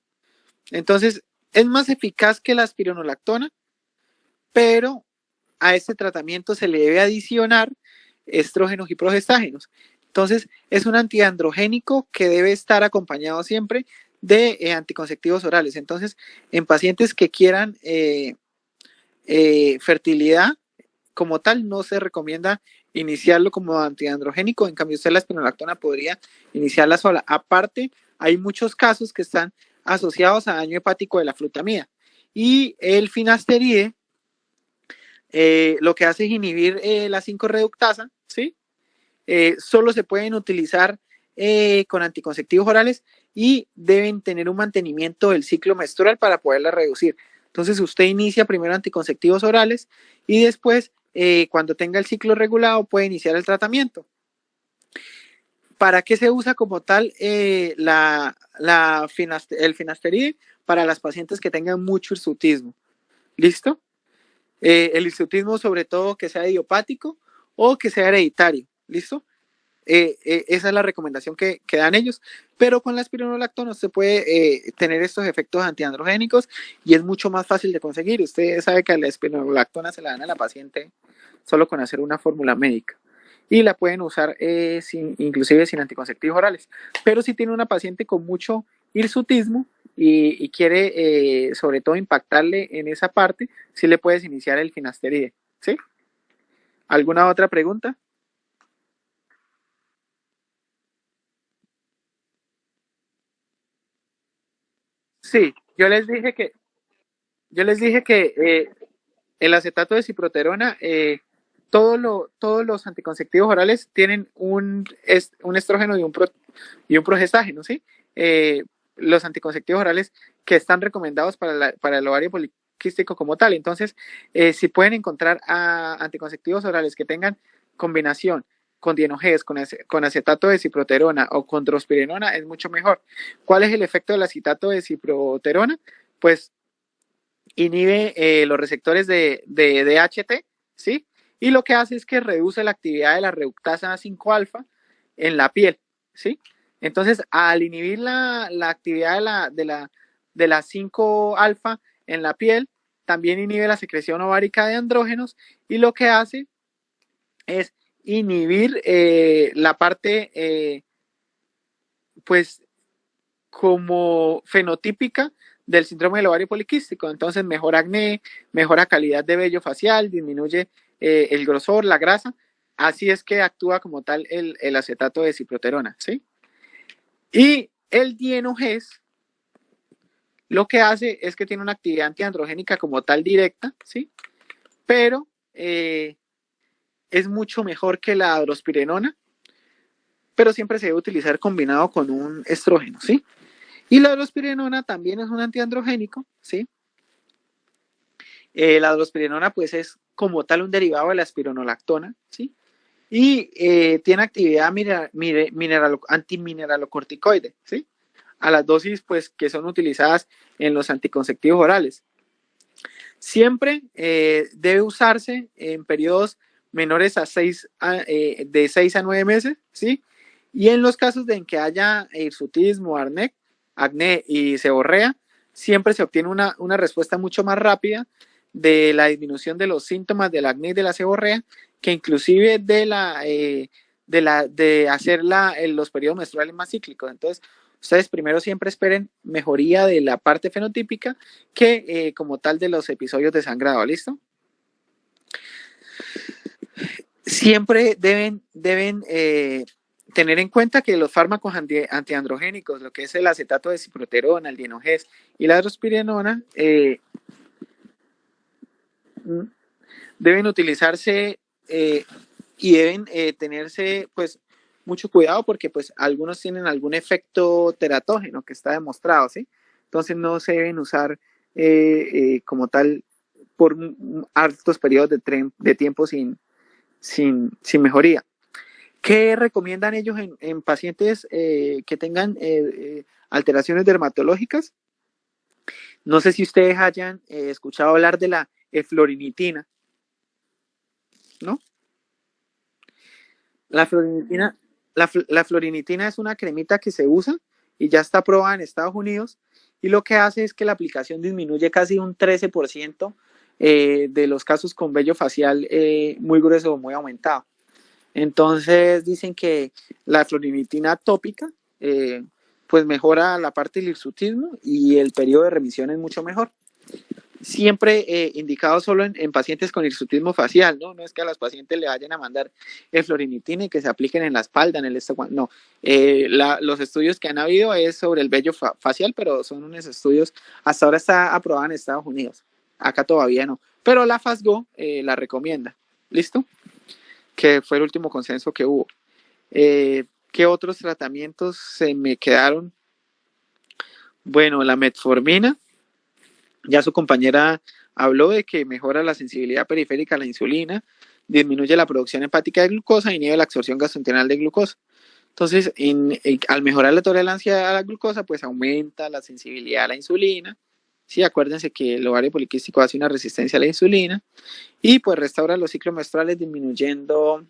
Entonces, es más eficaz que la espironolactona, pero a este tratamiento se le debe adicionar estrógenos y progestágenos. Entonces, es un antiandrogénico que debe estar acompañado siempre de anticonceptivos orales. Entonces, en pacientes que quieran fertilidad como tal, no se recomienda iniciarlo como antiandrogénico. En cambio, usted la espironolactona podría iniciarla sola. Aparte, hay muchos casos que están asociados a daño hepático de la flutamida. Y el finasteride lo que hace es inhibir la 5-reductasa, ¿sí? Solo se pueden utilizar con anticonceptivos orales y deben tener un mantenimiento del ciclo menstrual para poderla reducir. Entonces usted inicia primero anticonceptivos orales y después, cuando tenga el ciclo regulado, puede iniciar el tratamiento. ¿Para qué se usa como tal el finasteride? Para las pacientes que tengan mucho hirsutismo. ¿Listo? El hirsutismo, sobre todo, que sea idiopático o que sea hereditario. ¿Listo? Esa es la recomendación que dan ellos, pero con la espironolactona se puede tener estos efectos antiandrogénicos y es mucho más fácil de conseguir. Usted sabe que la espironolactona se la dan a la paciente solo con hacer una fórmula médica y la pueden usar inclusive sin anticonceptivos orales, pero si tiene una paciente con mucho hirsutismo y quiere sobre todo impactarle en esa parte, sí le puedes iniciar el finasteride. ¿Sí? ¿Alguna otra pregunta? Sí, yo les dije que el acetato de ciproterona, todos los anticonceptivos orales tienen un estrógeno y un progestágeno, ¿sí? Los anticonceptivos orales que están recomendados para el ovario poliquístico como tal. Entonces, si pueden encontrar anticonceptivos orales que tengan combinación con dienogés, con acetato de ciproterona o con drospirenona, es mucho mejor. ¿Cuál es el efecto del acetato de ciproterona? Pues inhibe los receptores de DHT, ¿sí? Y lo que hace es que reduce la actividad de la reductasa 5-alfa en la piel, ¿sí? Entonces, al inhibir la actividad de la 5-alfa en la piel, también inhibe la secreción ovárica de andrógenos y lo que hace es inhibir la parte, pues, como fenotípica del síndrome del ovario poliquístico. Entonces mejora acné, mejora calidad de vello facial, disminuye el grosor, la grasa. Así es que actúa como tal el acetato de ciproterona, ¿sí? Y el dienogés lo que hace es que tiene una actividad antiandrogénica como tal directa, ¿sí? Pero es mucho mejor que la drospirenona, pero siempre se debe utilizar combinado con un estrógeno, ¿sí? Y la drospirenona también es un antiandrogénico, ¿sí? La drospirenona pues es como tal un derivado de la espironolactona, ¿sí? Y tiene actividad antimineralocorticoide, ¿sí? A las dosis pues que son utilizadas en los anticonceptivos orales. Siempre debe usarse en periodos menores a de 6 a 9 meses, ¿sí? Y en los casos de en que haya hirsutismo, acné y seborrea, siempre se obtiene una respuesta mucho más rápida de la disminución de los síntomas del acné y de la seborrea, que inclusive de hacer los periodos menstruales más cíclicos. Entonces, ustedes primero siempre esperen mejoría de la parte fenotípica que como tal de los episodios de sangrado, ¿listo? Siempre deben tener en cuenta que los fármacos antiandrogénicos, lo que es el acetato de ciproterona, el dienogés y la drospirenona, deben utilizarse y deben tenerse pues mucho cuidado porque pues algunos tienen algún efecto teratógeno que está demostrado, ¿sí? Entonces no se deben usar como tal por altos periodos de tiempo sin mejoría. ¿Qué recomiendan ellos en pacientes que tengan alteraciones dermatológicas? No sé si ustedes hayan escuchado hablar de la eflorinitina, ¿no? La florinitina es una cremita que se usa y ya está aprobada en Estados Unidos y lo que hace es que la aplicación disminuye casi un 13% de los casos con vello facial muy grueso o muy aumentado. Entonces dicen que la florinitina tópica pues mejora la parte del hirsutismo y el periodo de remisión es mucho mejor. Siempre indicado solo en pacientes con hirsutismo facial, ¿no? No es que a los pacientes le vayan a mandar florinitina y que se apliquen en la espalda, en el estómago, no. Los estudios que han habido es sobre el vello facial, pero son unos estudios, hasta ahora está aprobada en Estados Unidos, acá todavía no, pero la FASGO la recomienda, ¿listo? Que fue el último consenso que hubo. ¿Qué otros tratamientos se me quedaron? Bueno, la metformina, ya su compañera habló de que mejora la sensibilidad periférica a la insulina, disminuye la producción hepática de glucosa y inhibe la absorción gastrointestinal de glucosa. Entonces, al mejorar la tolerancia a la glucosa, pues aumenta la sensibilidad a la insulina, Sí, acuérdense que el ovario poliquístico hace una resistencia a la insulina y pues restaura los ciclos menstruales disminuyendo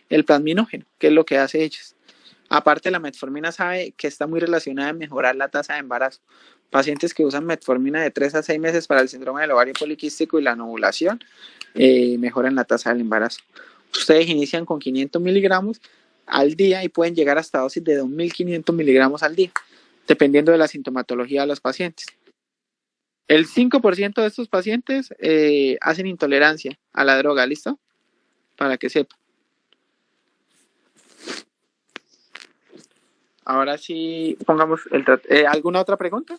el plasminógeno, que es lo que hace ellos. Aparte, la metformina sabe que está muy relacionada en mejorar la tasa de embarazo. Pacientes que usan metformina de 3 a 6 meses para el síndrome del ovario poliquístico y la no ovulación mejoran la tasa del embarazo. Ustedes inician con 500 miligramos al día y pueden llegar hasta dosis de 2.500 miligramos al día, dependiendo de la sintomatología de los pacientes. El 5% de estos pacientes hacen intolerancia a la droga, ¿listo? Para que sepan. Ahora sí, pongamos ¿alguna otra pregunta?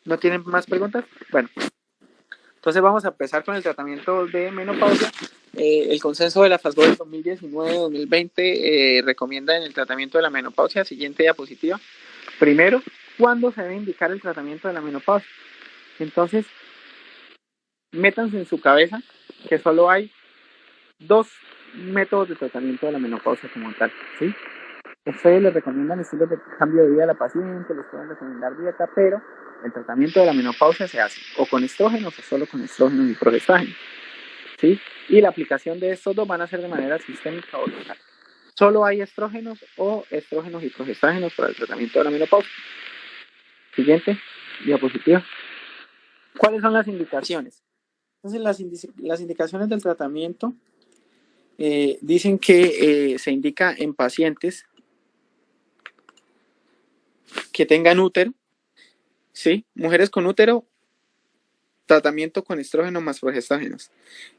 ¿No tienen más preguntas? Bueno, entonces vamos a empezar con el tratamiento de menopausia. El consenso de la FASGO del 2019-2020 recomienda en el tratamiento de la menopausia, siguiente diapositiva. Primero, ¿cuándo se debe indicar el tratamiento de la menopausia? Entonces, métanse en su cabeza que solo hay 2 métodos de tratamiento de la menopausia como tal, ¿sí? Ustedes les recomiendan estilos de cambio de vida a la paciente, les pueden recomendar dieta, pero el tratamiento de la menopausia se hace o con estrógenos o solo con estrógenos y progestágenos, ¿sí? Y la aplicación de estos dos van a ser de manera sistémica o local. Solo hay estrógenos y progestágenos para el tratamiento de la menopausia. Siguiente diapositiva. ¿Cuáles son las indicaciones? Entonces, las indicaciones del tratamiento dicen que se indica en pacientes que tengan útero, ¿sí? Mujeres con útero, tratamiento con estrógeno más progestágenos.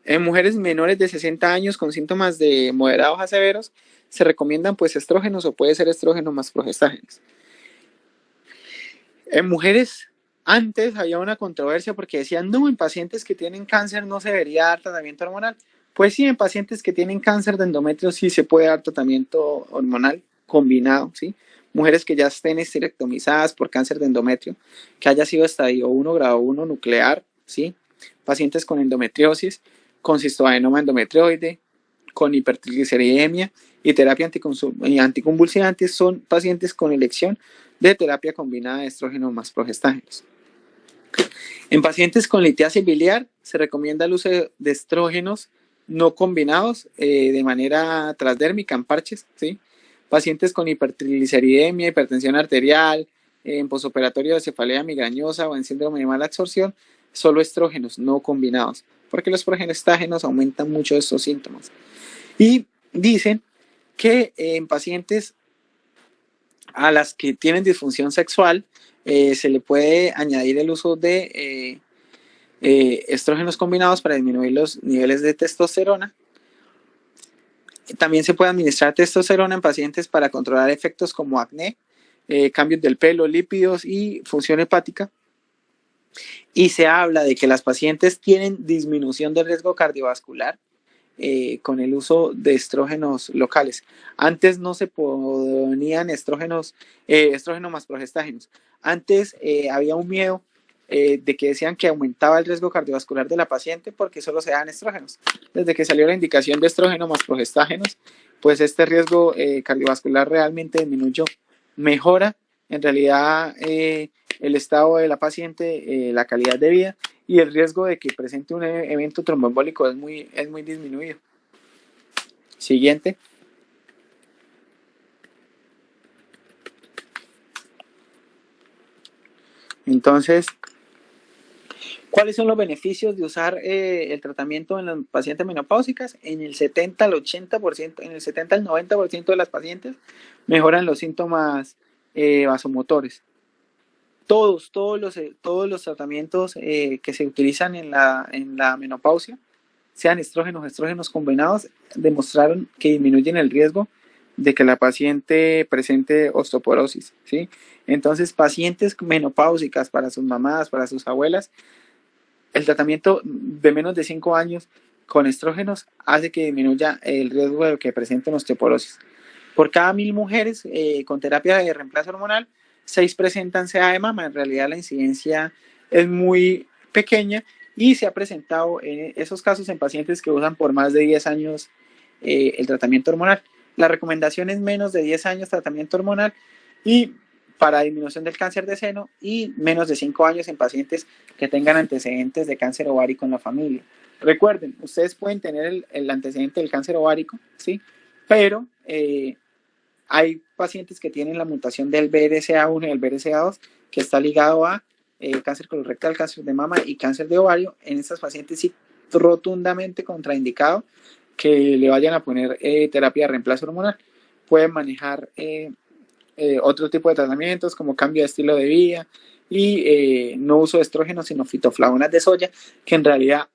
En mujeres menores de 60 años con síntomas de moderados a severos, se recomiendan pues estrógenos o puede ser estrógeno más progestágenos. En mujeres, antes había una controversia porque decían, no, en pacientes que tienen cáncer no se debería dar tratamiento hormonal. Pues sí, en pacientes que tienen cáncer de endometrio sí se puede dar tratamiento hormonal combinado, ¿sí? Mujeres que ya estén esterectomizadas por cáncer de endometrio, que haya sido estadio 1, grado 1 nuclear, ¿sí? Pacientes con endometriosis, con cistoadenoma endometrioide, con hipertrigliceridemia y terapia anticonvulsivante son pacientes con elección de terapia combinada de estrógenos más progestágenos. En pacientes con litiasis biliar se recomienda el uso de estrógenos no combinados de manera transdérmica en parches, ¿sí? Pacientes con hipertrigliceridemia, hipertensión arterial, en posoperatorio de cefalea migrañosa o en síndrome de mala absorción, solo estrógenos no combinados, porque los progestágenos aumentan mucho estos síntomas. Y dicen que en pacientes a las que tienen disfunción sexual se le puede añadir el uso de estrógenos combinados para disminuir los niveles de testosterona. También se puede administrar testosterona en pacientes para controlar efectos como acné, cambios del pelo, lípidos y función hepática. Y se habla de que las pacientes tienen disminución del riesgo cardiovascular con el uso de estrógenos locales. Antes no se ponían estrógenos más progestágenos. Antes había un miedo de que decían que aumentaba el riesgo cardiovascular de la paciente porque solo se daban estrógenos. Desde que salió la indicación de estrógeno más progestágenos, pues este riesgo cardiovascular realmente disminuyó. Mejora en realidad el estado de la paciente, la calidad de vida y el riesgo de que presente un evento tromboembólico es muy disminuido. Siguiente. Entonces, ¿cuáles son los beneficios de usar el tratamiento en las pacientes menopáusicas? En el 70 al 80%, en el 70 al 90% de las pacientes mejoran los síntomas vasomotores. Todos los tratamientos que se utilizan en la menopausia, sean estrógenos combinados, demostraron que disminuyen el riesgo de que la paciente presente osteoporosis, ¿sí? Entonces, pacientes menopáusicas para sus mamás, para sus abuelas, el tratamiento de menos de 5 años con estrógenos hace que disminuya el riesgo de que presenten osteoporosis. Por cada 1.000 mujeres con terapia de reemplazo hormonal, 6 presentan CA de mama. En realidad la incidencia es muy pequeña y se ha presentado en esos casos en pacientes que usan por más de 10 años el tratamiento hormonal. La recomendación es menos de 10 años tratamiento hormonal y para disminución del cáncer de seno y menos de 5 años en pacientes que tengan antecedentes de cáncer ovárico en la familia. Recuerden, ustedes pueden tener el antecedente del cáncer ovárico, ¿sí? Pero hay pacientes que tienen la mutación del BRCA1 y el BRCA2 que está ligado a cáncer colorectal, cáncer de mama y cáncer de ovario. En estas pacientes sí rotundamente contraindicado que le vayan a poner terapia de reemplazo hormonal. Pueden manejar otro tipo de tratamientos como cambio de estilo de vida y no uso de estrógenos sino fitoflavonas de soya, que en realidad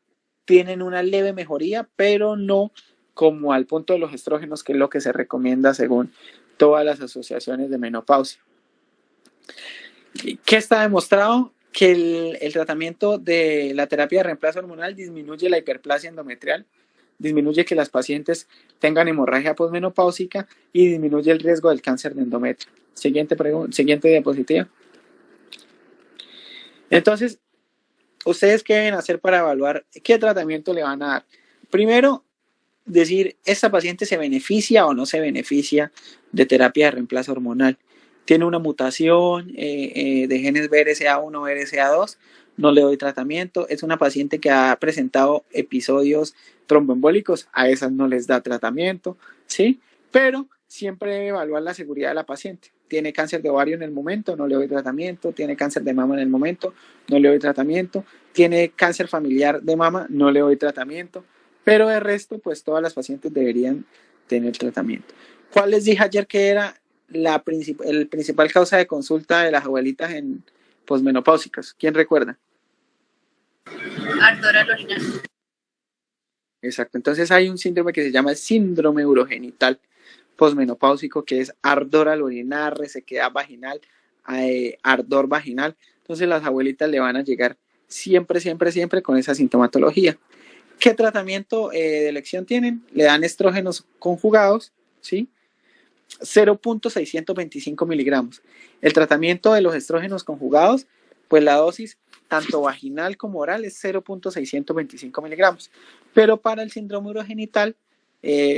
tienen una leve mejoría, pero no como al punto de los estrógenos, que es lo que se recomienda según todas las asociaciones de menopausia. ¿Qué está demostrado? Que el tratamiento de la terapia de reemplazo hormonal disminuye la hiperplasia endometrial, disminuye que las pacientes tengan hemorragia posmenopáusica y disminuye el riesgo del cáncer de endometrio. Siguiente diapositiva. Entonces, ¿ustedes qué deben hacer para evaluar qué tratamiento le van a dar? Primero, decir, ¿esta paciente se beneficia o no se beneficia de terapia de reemplazo hormonal? ¿Tiene una mutación de genes BRCA1 o BRCA2? No le doy tratamiento. ¿Es una paciente que ha presentado episodios tromboembólicos? A esas no les da tratamiento, ¿sí? Pero siempre debe evaluar la seguridad de la paciente. ¿Tiene cáncer de ovario en el momento? No le doy tratamiento. ¿Tiene cáncer de mama en el momento? No le doy tratamiento. ¿Tiene cáncer familiar de mama? No le doy tratamiento. Pero de resto, pues todas las pacientes deberían tener tratamiento. ¿Cuál les dije ayer que era el principal causa de consulta de las abuelitas en posmenopáusicas? ¿Quién recuerda? Ardor al orinar. Exacto. Entonces hay un síndrome que se llama síndrome urogenital posmenopáusico, que es ardor al orinar, resequedad vaginal, ardor vaginal. Entonces las abuelitas le van a llegar siempre con esa sintomatología. ¿Qué tratamiento de elección tienen? Le dan estrógenos conjugados, ¿sí? 0.625 miligramos. El tratamiento de los estrógenos conjugados, pues la dosis tanto vaginal como oral es 0.625 miligramos. Pero para el síndrome urogenital,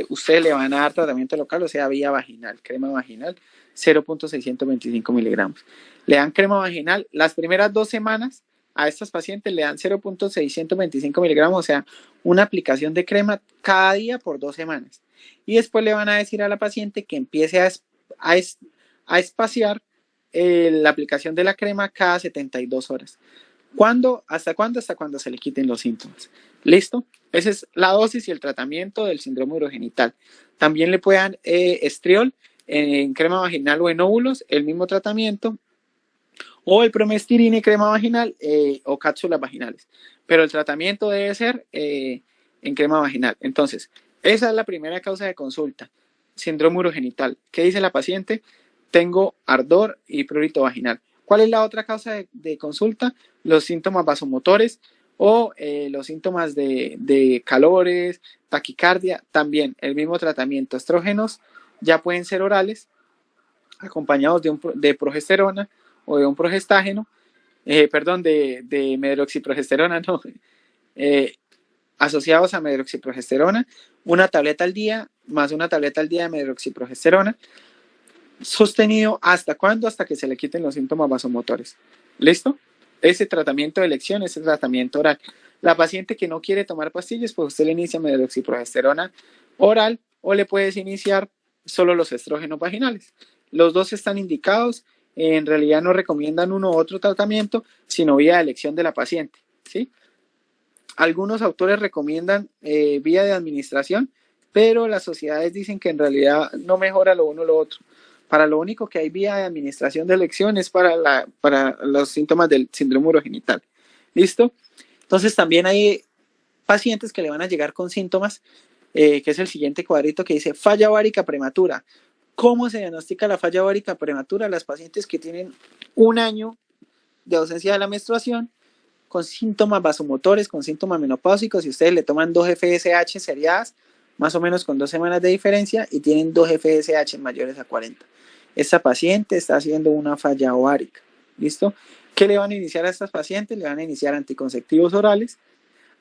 ustedes le van a dar tratamiento local, o sea, vía vaginal, crema vaginal, 0.625 miligramos. Le dan crema vaginal las primeras 2 semanas. A estas pacientes le dan 0.625 miligramos, o sea, una aplicación de crema cada día por 2 semanas. Y después le van a decir a la paciente que empiece a espaciar la aplicación de la crema cada 72 horas. ¿Cuándo? ¿Hasta cuándo? Hasta cuando se le quiten los síntomas. ¿Listo? Esa es la dosis y el tratamiento del síndrome urogenital. También le pueden dar estriol en crema vaginal o en óvulos, el mismo tratamiento. O el promestirina y crema vaginal o cápsulas vaginales. Pero el tratamiento debe ser en crema vaginal. Entonces, esa es la primera causa de consulta, síndrome urogenital. ¿Qué dice la paciente? Tengo ardor y prurito vaginal. ¿Cuál es la otra causa de consulta? Los síntomas vasomotores o los síntomas de calores, taquicardia. También el mismo tratamiento. Estrógenos ya pueden ser orales, acompañados de progesterona o de un progestágeno, de medroxiprogesterona, no, asociados a medroxiprogesterona, una tableta al día, más una tableta al día de medroxiprogesterona, sostenido ¿hasta cuándo? Hasta que se le quiten los síntomas vasomotores. ¿Listo? Ese tratamiento de elección, ese tratamiento oral. La paciente que no quiere tomar pastillas, pues usted le inicia medroxiprogesterona oral o le puedes iniciar solo los estrógenos vaginales. Los dos están indicados. En realidad no recomiendan uno u otro tratamiento, sino vía de elección de la paciente, ¿sí? Algunos autores recomiendan vía de administración, pero las sociedades dicen que en realidad no mejora lo uno o lo otro. Para lo único que hay vía de administración de elección es para los síntomas del síndrome urogenital. ¿Listo? Entonces también hay pacientes que le van a llegar con síntomas, que es el siguiente cuadrito que dice falla ovárica prematura. ¿Cómo se diagnostica la falla ovárica prematura? Las pacientes que tienen 1 año de ausencia de la menstruación, con síntomas vasomotores, con síntomas menopáusicos, y ustedes le toman 2 FSH seriadas, más o menos con 2 semanas de diferencia, y tienen 2 FSH mayores a 40. Esta paciente está haciendo una falla ovárica. ¿Listo? ¿Qué le van a iniciar a estas pacientes? Le van a iniciar anticonceptivos orales,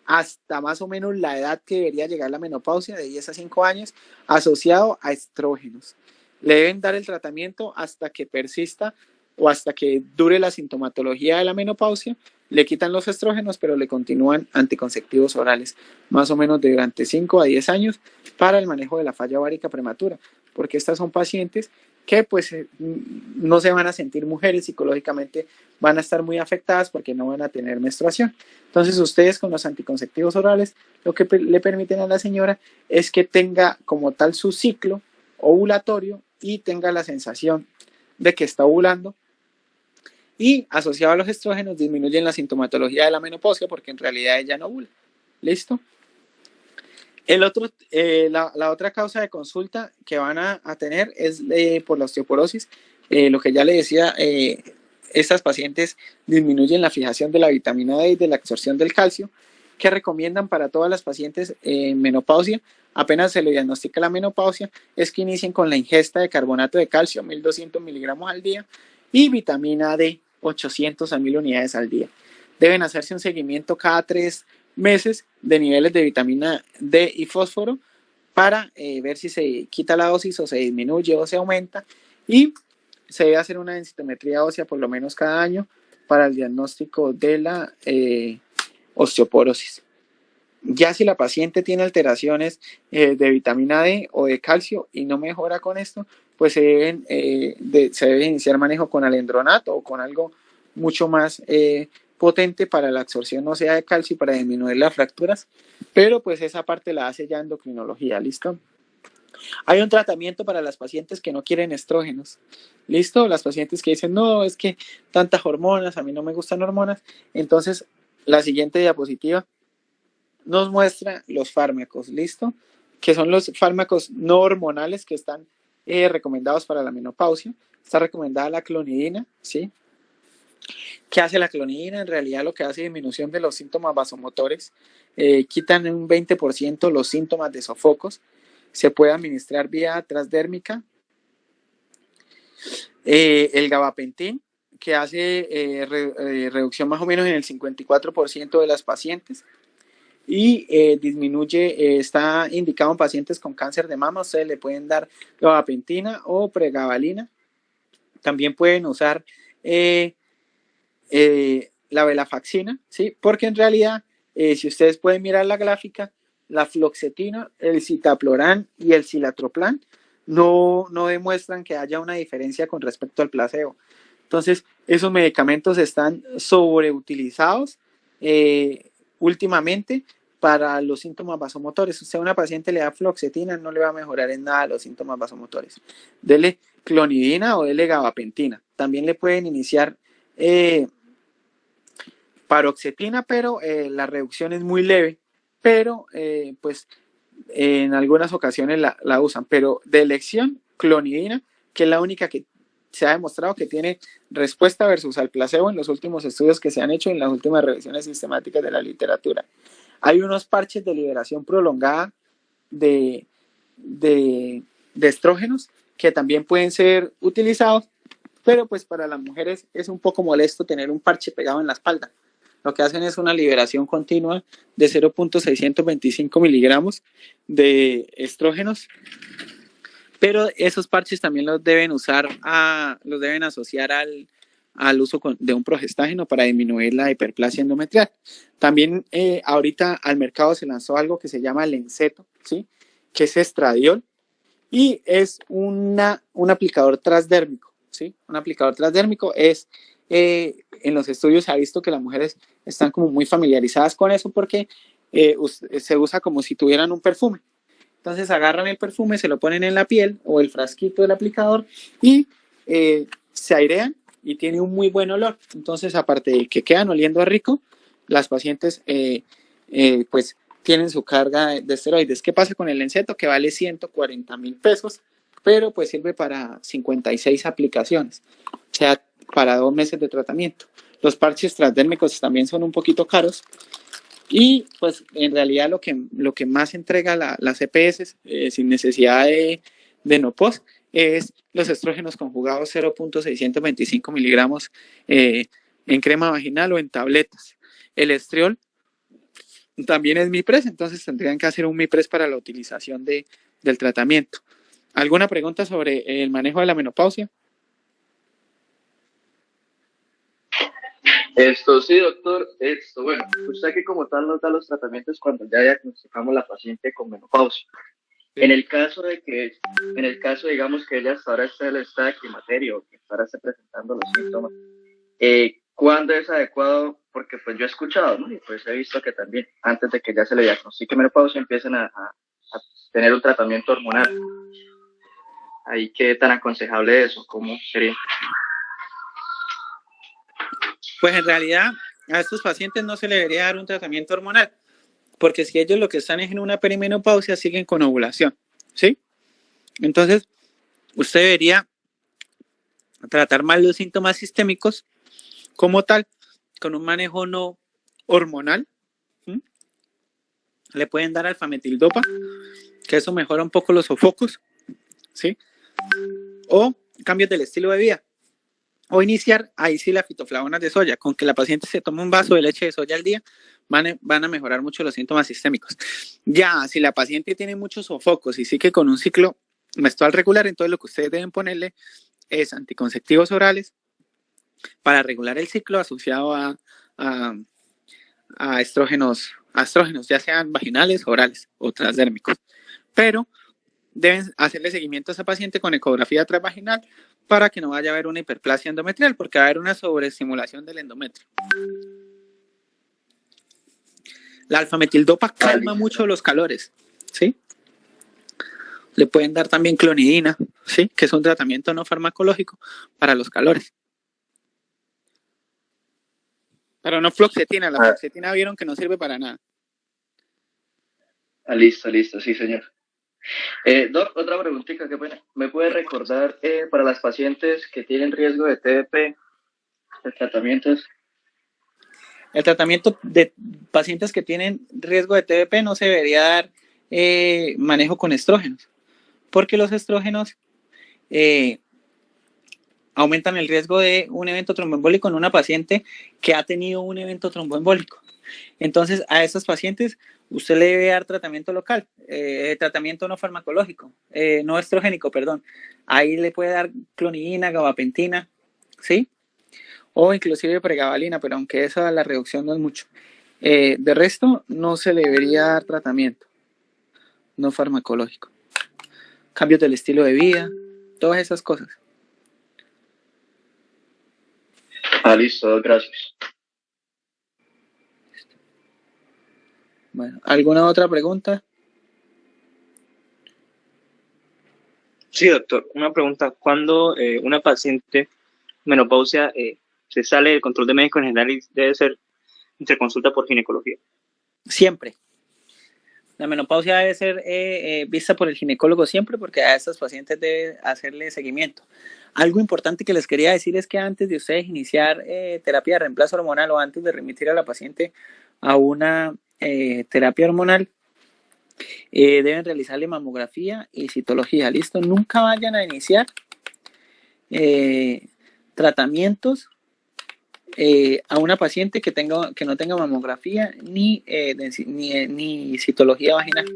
hasta más o menos la edad que debería llegar la menopausia, de 10 a 5 años, asociado a estrógenos. Le deben dar el tratamiento hasta que persista o hasta que dure la sintomatología de la menopausia. Le quitan los estrógenos, pero le continúan anticonceptivos orales, más o menos durante 5 a 10 años, para el manejo de la falla ovárica prematura, porque estas son pacientes que pues no se van a sentir mujeres, psicológicamente van a estar muy afectadas porque no van a tener menstruación. Entonces ustedes con los anticonceptivos orales lo que le permiten a la señora es que tenga como tal su ciclo ovulatorio y tenga la sensación de que está ovulando, y asociado a los estrógenos disminuyen la sintomatología de la menopausia porque en realidad ella no ovula. ¿Listo? La otra causa de consulta que van a tener es por la osteoporosis. Lo que ya le decía, estas pacientes disminuyen la fijación de la vitamina D y de la absorción del calcio, que recomiendan para todas las pacientes en menopausia. Apenas se le diagnostica la menopausia, es que inicien con la ingesta de carbonato de calcio, 1200 miligramos al día, y vitamina D, 800 a 1000 unidades al día. Deben hacerse un seguimiento cada 3 meses de niveles de vitamina D y fósforo para ver si se quita la dosis o se disminuye o se aumenta, y se debe hacer una densitometría ósea por lo menos cada año para el diagnóstico de la osteoporosis. Ya si la paciente tiene alteraciones de vitamina D o de calcio y no mejora con esto, pues se debe iniciar manejo con alendronato o con algo mucho más potente para la absorción ósea de calcio y para disminuir las fracturas, pero pues esa parte la hace ya endocrinología. ¿Listo? Hay un tratamiento para las pacientes que no quieren estrógenos. ¿Listo? Las pacientes que dicen, no, es que tantas hormonas, a mí no me gustan hormonas. Entonces, la siguiente diapositiva nos muestra los fármacos. ¿Listo? Que son los fármacos no hormonales que están recomendados para la menopausia. Está recomendada la clonidina, ¿sí? ¿Qué hace la clonidina? En realidad lo que hace es disminución de los síntomas vasomotores, quitan en un 20% los síntomas de sofocos, se puede administrar vía transdérmica. El gabapentin, que hace reducción más o menos en el 54% de las pacientes, y disminuye, está indicado en pacientes con cáncer de mama. Ustedes le pueden dar gabapentina o pregabalina. También pueden usar la venlafaxina, ¿sí? Porque en realidad, si ustedes pueden mirar la gráfica, la fluoxetina, el citalopram y el citalopram no demuestran que haya una diferencia con respecto al placebo. Entonces, esos medicamentos están sobreutilizados últimamente para los síntomas vasomotores. Si a una paciente le da fluoxetina, no le va a mejorar en nada los síntomas vasomotores. Dele clonidina o dele gabapentina. También le pueden iniciar paroxetina, pero la reducción es muy leve, pero pues en algunas ocasiones la usan. Pero de elección, clonidina, que es la única que se ha demostrado que tiene respuesta versus al placebo en los últimos estudios que se han hecho en las últimas revisiones sistemáticas de la literatura. Hay unos parches de liberación prolongada de estrógenos que también pueden ser utilizados, pero pues para las mujeres es un poco molesto tener un parche pegado en la espalda. Lo que hacen es una liberación continua de 0.625 miligramos de estrógenos, pero esos parches también los deben asociar al uso de un progestágeno para disminuir la hiperplasia endometrial. También ahorita al mercado se lanzó algo que se llama Lenceto, ¿sí? Que es estradiol y es un aplicador transdérmico, ¿sí? Un aplicador transdérmico es, en los estudios se ha visto que las mujeres están como muy familiarizadas con eso porque se usa como si tuvieran un perfume. Entonces agarran el perfume, se lo ponen en la piel o el frasquito del aplicador y se airean y tiene un muy buen olor. Entonces, aparte de que quedan oliendo rico, las pacientes pues tienen su carga de esteroides. ¿Qué pasa con el Lenceto? Que vale 140,000 pesos, pero pues sirve para 56 aplicaciones, o sea, para 2 meses de tratamiento. Los parches transdérmicos también son un poquito caros. Y pues en realidad lo que más entrega la CPS sin necesidad de NOPOS es los estrógenos conjugados 0.625 miligramos en crema vaginal o en tabletas. El estriol también es MIPRES, entonces tendrían que hacer un MIPRES para la utilización del tratamiento. ¿Alguna pregunta sobre el manejo de la menopausia? Sí, doctor. Bueno, usted que como tal nos da los tratamientos cuando ya diagnosticamos la paciente con menopausia. Sí. En el caso, digamos, que ella hasta ahora está de climaterio, que hasta ahora esté presentando los síntomas, ¿cuándo es adecuado? Porque pues yo he escuchado, ¿no? Y pues he visto que también antes de que ya se le diagnostique menopausia empiezan a tener un tratamiento hormonal. ¿Ahí qué tan aconsejable es eso? ¿Cómo sería? Pues en realidad a estos pacientes no se le debería dar un tratamiento hormonal, porque si ellos lo que están es en una perimenopausia, siguen con ovulación, ¿sí? Entonces, usted debería tratar más los síntomas sistémicos como tal, con un manejo no hormonal. Le pueden dar alfametildopa, que eso mejora un poco los sofocos, ¿sí? O cambios del estilo de vida. O iniciar, ahí sí, las fitoflavonas de soya. Con que la paciente se tome un vaso de leche de soya al día, van a mejorar mucho los síntomas sistémicos. Ya, si la paciente tiene muchos sofocos y sigue con un ciclo menstrual regular, entonces lo que ustedes deben ponerle es anticonceptivos orales para regular el ciclo asociado a estrógenos, ya sean vaginales, orales o transdérmicos. Pero deben hacerle seguimiento a esa paciente con ecografía transvaginal para que no vaya a haber una hiperplasia endometrial, porque va a haber una sobreestimulación del endometrio. La alfametildopa calma mucho los calores, ¿sí? Le pueden dar también clonidina, ¿sí? Que es un tratamiento no farmacológico para los calores. Pero no fluoxetina, la fluoxetina vieron que no sirve para nada. Listo, sí, señor. Doc, otra preguntita, qué pena. ¿Me puede recordar para las pacientes que tienen riesgo de TDP, el tratamiento es? El tratamiento de pacientes que tienen riesgo de TDP no se debería dar manejo con estrógenos, porque los estrógenos aumentan el riesgo de un evento tromboembólico en una paciente que ha tenido un evento tromboembólico. Entonces, a estos pacientes usted le debe dar tratamiento local, tratamiento no farmacológico, no estrogénico, perdón. Ahí le puede dar clonidina, gabapentina, ¿sí? O inclusive pregabalina, pero aunque esa la reducción no es mucho. De resto, no se le debería dar tratamiento no farmacológico. Cambios del estilo de vida, todas esas cosas. Listo, gracias. Bueno, ¿alguna otra pregunta? Sí, doctor, una pregunta. ¿Cuándo una paciente menopausia se sale del control de médico en general y debe ser interconsulta por ginecología? Siempre. La menopausia debe ser vista por el ginecólogo siempre, porque a estos pacientes debe hacerle seguimiento. Algo importante que les quería decir es que antes de ustedes iniciar terapia de reemplazo hormonal o antes de remitir a la paciente a una terapia hormonal, deben realizarle mamografía y citología. ¿Listo? Nunca vayan a iniciar tratamientos a una paciente que no tenga mamografía ni citología vaginal.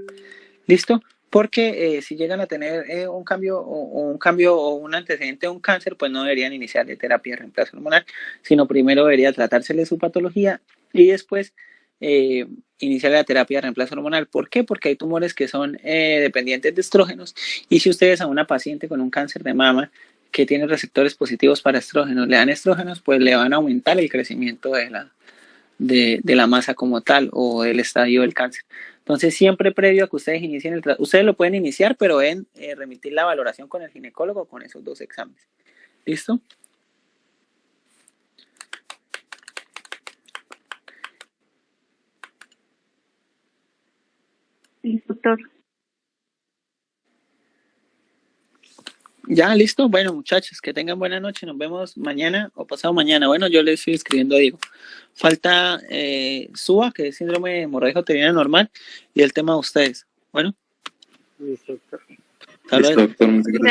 ¿Listo? Porque si llegan a tener un cambio o un antecedente de un cáncer, pues no deberían iniciar de terapia de reemplazo hormonal, sino primero debería tratársele su patología y después iniciar la terapia de reemplazo hormonal. ¿Por qué? Porque hay tumores que son dependientes de estrógenos, y si ustedes a una paciente con un cáncer de mama que tiene receptores positivos para estrógenos le dan estrógenos, pues le van a aumentar el crecimiento de la masa como tal o el estadio del cáncer. Entonces, siempre previo a que ustedes inicien el tratamiento, ustedes lo pueden iniciar, pero deben remitir la valoración con el ginecólogo con esos 2 exámenes. ¿Listo? Sí, doctor. Ya, listo. Bueno, muchachos, que tengan buena noche. Nos vemos mañana o pasado mañana. Bueno, yo les estoy escribiendo a Diego. Falta SUA, que es síndrome hemorrágico uterino normal, y el tema de ustedes. Bueno. Listo, doctor. Hasta luego. Listo, doctor. Muchas gracias.